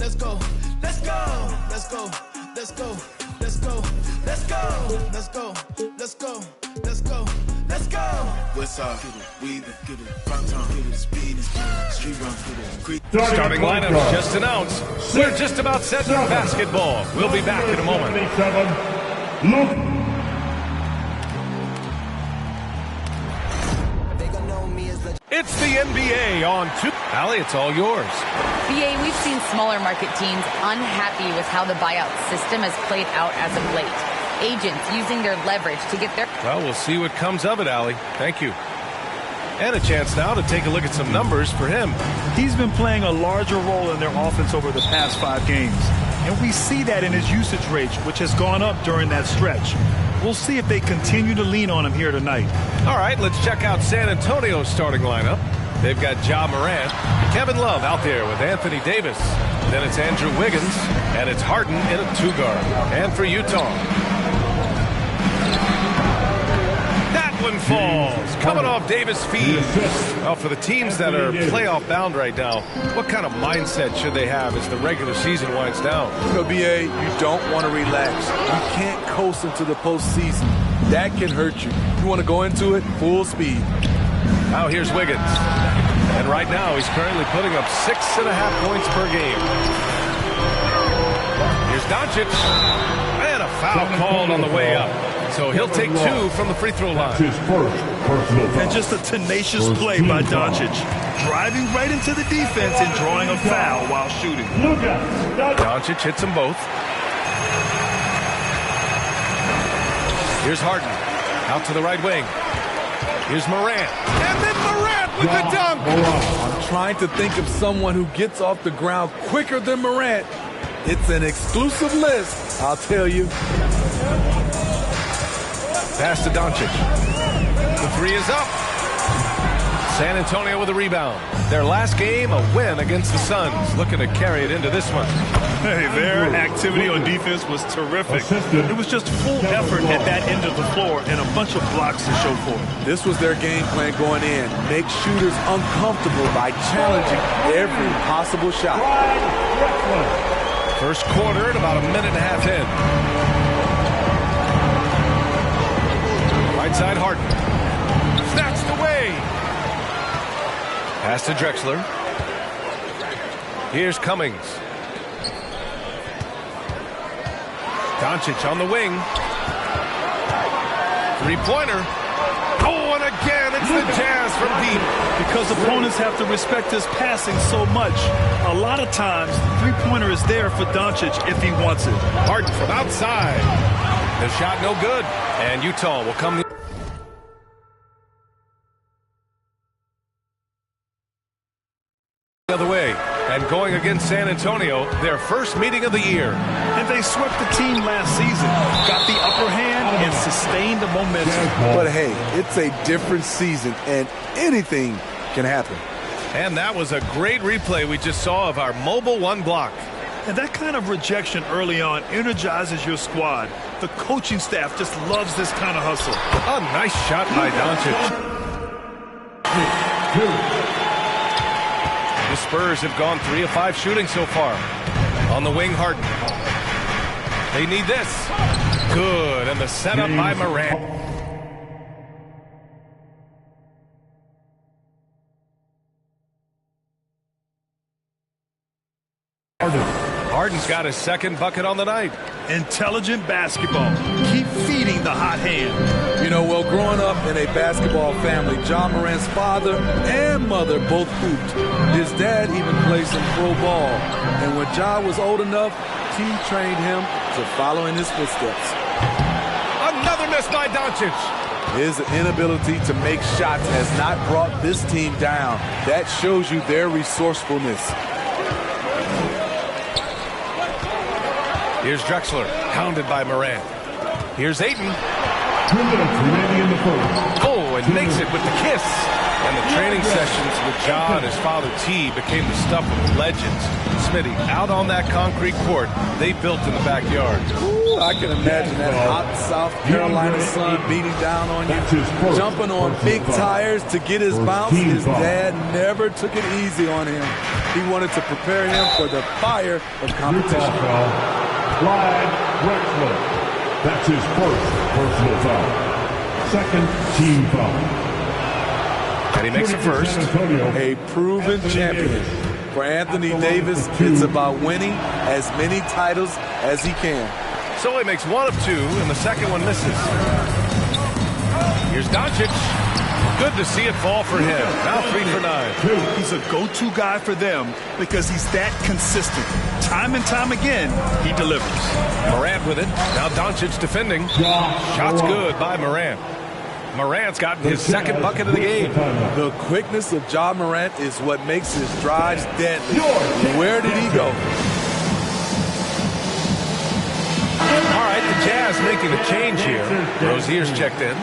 Let's go. Let's go. Let's go. Let's go. Let's go. Let's go. Let's go. Let's go. Let's go. Let's go. Westside, weaving, prime time, speeding, street run, Starting lineup just announced. We're just about set for basketball. We'll be back in a moment. It's the NBA on 2. Allie, it's all yours. BA, we've seen smaller market teams unhappy with how the buyout system has played out as of late. Agents using their leverage to get their... Well, we'll see what comes of it, Allie. Thank you. And a chance now to take a look at some numbers for him. He's been playing a larger role in their offense over the past 5 games. And we see that in his usage rate, which has gone up during that stretch. We'll see if they continue to lean on him here tonight. All right, let's check out San Antonio's starting lineup. They've got Ja Morant, Kevin Love out there with Anthony Davis. Then it's Andrew Wiggins, and it's Harden in a 2-guard. And for Utah, one falls. Coming off Davis' feet. Well, for the teams that are playoff bound right now, what kind of mindset should they have as the regular season winds down? BA, you don't want to relax. You can't coast into the postseason. That can hurt you. You want to go into it full speed. Now here's Wiggins. And right now he's currently putting up 6.5 points per game. Here's Doncic. And a foul called on the way up. So he'll take 2 from the free throw line. And just a tenacious play by Doncic. Driving right into the defense and drawing a foul while shooting. Doncic hits them both. Here's Harden. Out to the right wing. Here's Morant. And then Morant with the dunk. I'm trying to think of someone who gets off the ground quicker than Morant. It's an exclusive list, I'll tell you. Pass to Doncic. The three is up. San Antonio with a rebound. Their last game, a win against the Suns. Looking to carry it into this one. Hey, their activity on defense was terrific. It was just full effort at that end of the floor and a bunch of blocks to show for it. This was their game plan going in. Make shooters uncomfortable by challenging every possible shot. First quarter at about 1.5 minutes in. Right side Harden. Snatched away. Pass to Drexler. Here's Cummings. Doncic on the wing. Three-pointer. Oh, and again, it's the Jazz from deep. Because opponents have to respect his passing so much. A lot of times, the three-pointer is there for Doncic if he wants it. Harden from outside. The shot no good. And Utah will come the other way. And going against San Antonio, their first meeting of the year. And they swept the team last season, got the upper hand, and sustained the momentum. But hey, it's a different season, and anything can happen. And that was a great replay we just saw of our mobile one block. And that kind of rejection early on energizes your squad. The coaching staff just loves this kind of hustle. A nice shot by Doncic. The Spurs have gone 3 of 5 shooting so far. On the wing, Harden. They need this. Good, and the setup by Morant. Harden's got his second bucket on the night. Intelligent basketball. Keep feeding the hot hand. You know, well, growing up in a basketball family, John Morant's father and mother both hooped. His dad even played some pro ball. And when John was old enough, T trained him to follow in his footsteps. Another miss by Doncic. His inability to make shots has not brought this team down. That shows you their resourcefulness. Here's Drexler, hounded by Morant. Here's Ayton. 2 minutes remaining in the first. Oh, and makes it with the kiss. And the training sessions with Ja and his father T became the stuff of legends. Smitty, out on that concrete court they built in the backyard. Ooh, I can imagine that hot South Carolina sun beating down on you, jumping on big tires to get his bounce. His dad never took it easy on him. He wanted to prepare him for the fire of competition. Clyde Drexler. That's his first personal foul. Second team foul. And he makes it first. A proven champion. For Anthony Davis, it's about winning as many titles as he can. So he makes 1 of 2, and the second one misses. Here's Doncic. Good to see it fall for him. Now 3 for 9. He's a go-to guy for them because he's that consistent. Time and time again, he delivers. Morant with it. Now Doncic defending. Shot's good by Morant. Morant's gotten his second bucket of the game. The quickness of Ja Morant is what makes his drives deadly. Where did he go? All right, the Jazz making a change here. Rozier's checked in.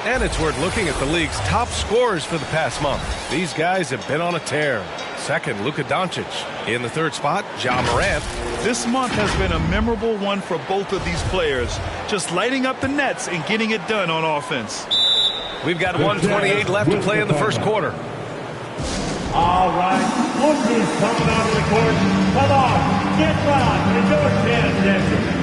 And it's worth looking at the league's top scorers for the past month. These guys have been on a tear. Second, Luka Doncic. In the third spot, Ja Morant. This month has been a memorable one for both of these players, just lighting up the nets and getting it done on offense. We've got 1:28 left to play in the first quarter. All right, look who's coming onto the court. Come on, get loud. It's your chance, Denver.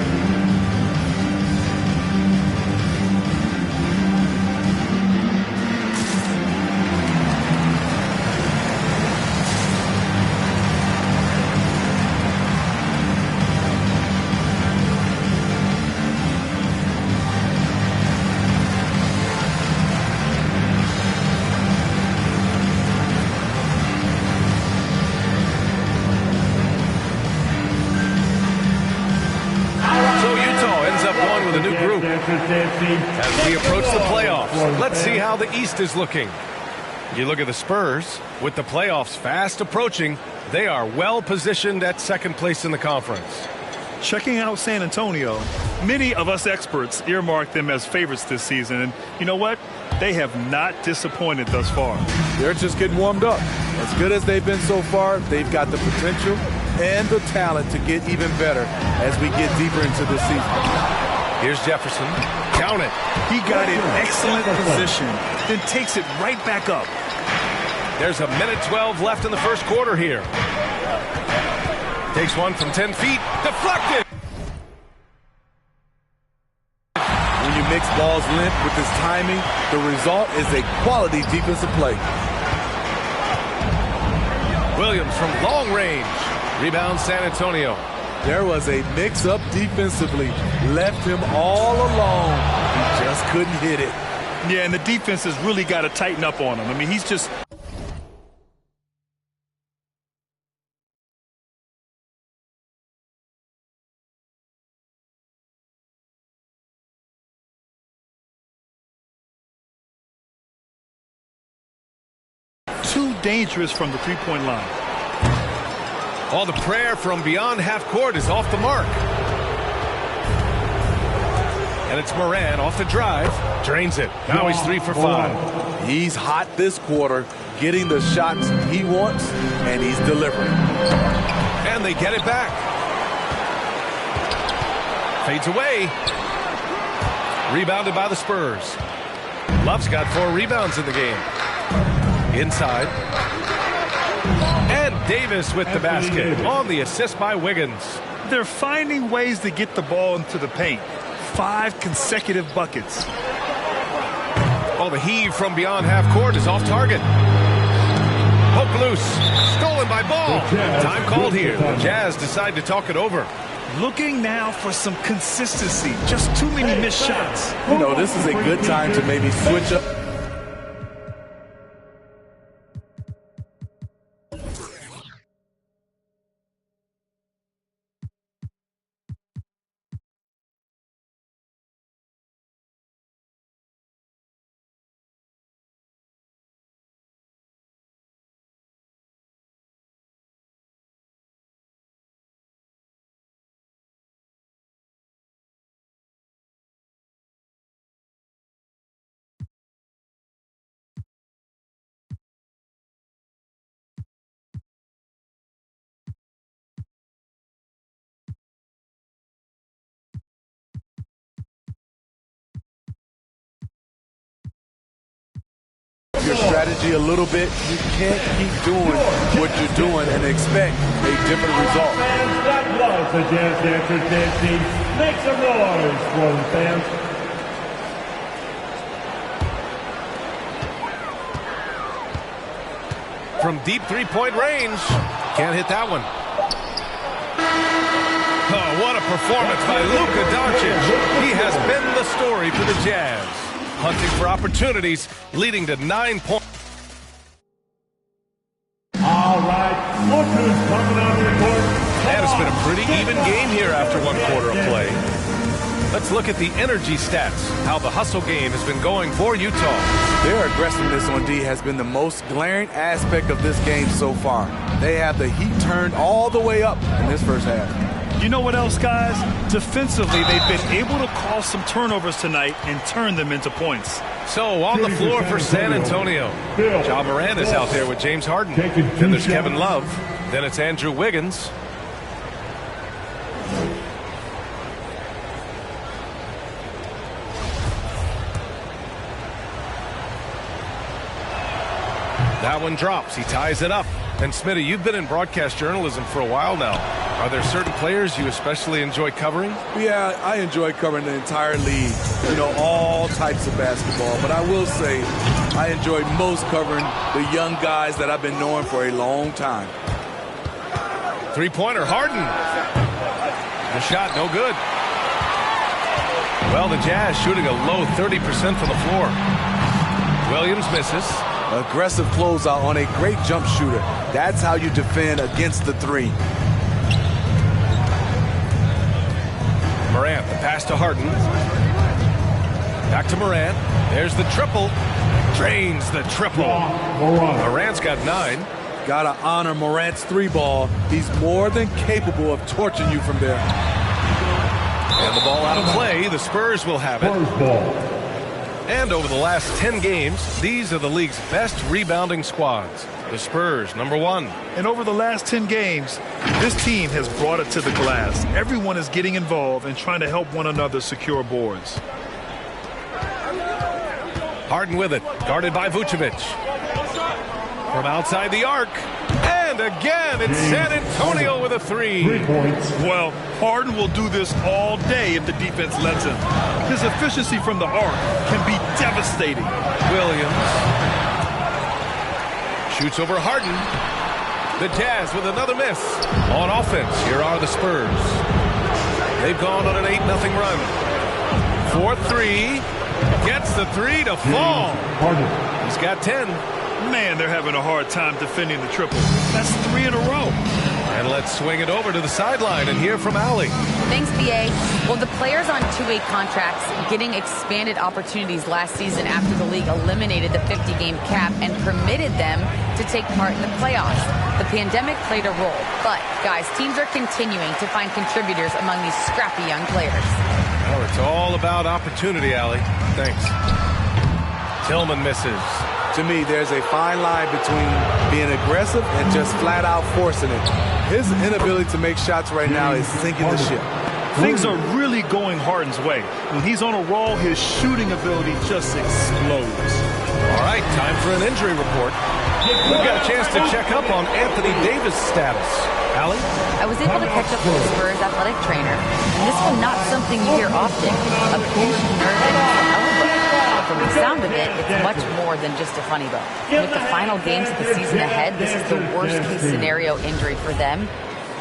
As we approach the playoffs, let's see how the East is looking. You look at the Spurs. With the playoffs fast approaching, they are well positioned at second place in the conference. Checking out San Antonio, many of us experts earmarked them as favorites this season. And you know what? They have not disappointed thus far. They're just getting warmed up. As good as they've been so far, they've got the potential and the talent to get even better as we get deeper into this season. Here's Jefferson. Count it. He got in excellent position, then takes it right back up. There's a minute 12 left in the first quarter here. Takes one from 10 feet. Deflected. When you mix ball's length with his timing, the result is a quality defensive play. Williams from long range. Rebound San Antonio. There was a mix-up defensively. Left him all alone. He just couldn't hit it. Yeah, and the defense has really got to tighten up on him. I mean, he's just... too dangerous from the three-point line. All the prayer from beyond half court is off the mark. And it's Morant off the drive. Drains it. Now he's 3 for 5. He's hot this quarter, getting the shots he wants, and he's delivering. And they get it back. Fades away. Rebounded by the Spurs. Love's got 4 rebounds in the game. Inside. And Davis with the basket on the assist by Wiggins. They're finding ways to get the ball into the paint. 5 consecutive buckets. Oh, the heave from beyond half court is off target. Poke loose. Stolen by Ball. Time called here. The Jazz decide to talk it over. Looking now for some consistency. Just too many missed shots. You know, this is a good time to maybe switch up. Your strategy a little bit. You can't keep doing what you're doing and expect a different result. Fans, that was the Jazz Dancers dancing. Make some noise for the fans. From deep three-point range. Can't hit that one. Oh, what a performance by Luka Doncic. He has been the story for the Jazz. Hunting for opportunities, leading to 9 points. All right, look who's coming onto the court. And it's been a pretty even game here after 1 quarter of play. Let's look at the energy stats, how the hustle game has been going for Utah. Their aggressiveness on D has been the most glaring aspect of this game so far. They have the heat turned all the way up in this first half. You know what else, guys? Defensively, they've been able to cause some turnovers tonight and turn them into points. So on the floor for San Antonio, Ja Morant is out there with James Harden. Then there's Kevin Love. Then it's Andrew Wiggins. That one drops. He ties it up. And Smitty, you've been in broadcast journalism for a while now. Are there certain players you especially enjoy covering? Yeah, I enjoy covering the entire league, you know, all types of basketball. But I will say I enjoy most covering the young guys that I've been knowing for a long time. Three-pointer, Harden. The shot, no good. Well, the Jazz shooting a low 30% from the floor. Williams misses. Aggressive closeout on a great jump shooter. That's how you defend against the three. Morant, the pass to Harden. Back to Morant. There's the triple. Drains the triple. Morant's got 9. Gotta honor Morant's 3-ball. He's more than capable of torching you from there. And the ball out of play. The Spurs will have it. And over the last 10 games, these are the league's best rebounding squads. The Spurs, number 1. And over the last 10 games, this team has brought it to the glass. Everyone is getting involved and trying to help one another secure boards. Harden with it, guarded by Vucevic. From outside the arc. And again, it's San Antonio with a 3. Well, Harden will do this all day if the defense lets him. His efficiency from the arc can be devastating. Williams shoots over Harden. The Jazz with another miss. On offense, here are the Spurs. They've gone on an 8-0 run. 4-3. Gets the 3 to fall. He's got 10. Man, they're having a hard time defending the triple. That's 3 in a row. And let's swing it over to the sideline and hear from Allie. Thanks, BA. Well, the players on two-way contracts getting expanded opportunities last season after the league eliminated the 50-game cap and permitted them to take part in the playoffs. The pandemic played a role, but, guys, teams are continuing to find contributors among these scrappy young players. Oh, it's all about opportunity, Allie. Thanks. Tillman misses. To me, there's a fine line between being aggressive and just flat out forcing it. His inability to make shots right now is sinking the ship. Things are really going Harden's way. When he's on a roll, his shooting ability just explodes. All right, time for an injury report. We've got a chance to check up on Anthony Davis' status. Allie? I was able to catch up with the Spurs athletic trainer, and this was not something you hear often. A pinched nerve in his elbow. From the sound of it, it's much more than just a funny bone. With the final games of the season ahead, this is the worst-case scenario injury for them.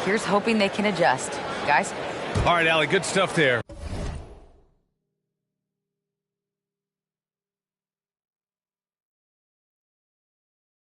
Here's hoping they can adjust. Guys? All right, Allie, good stuff there.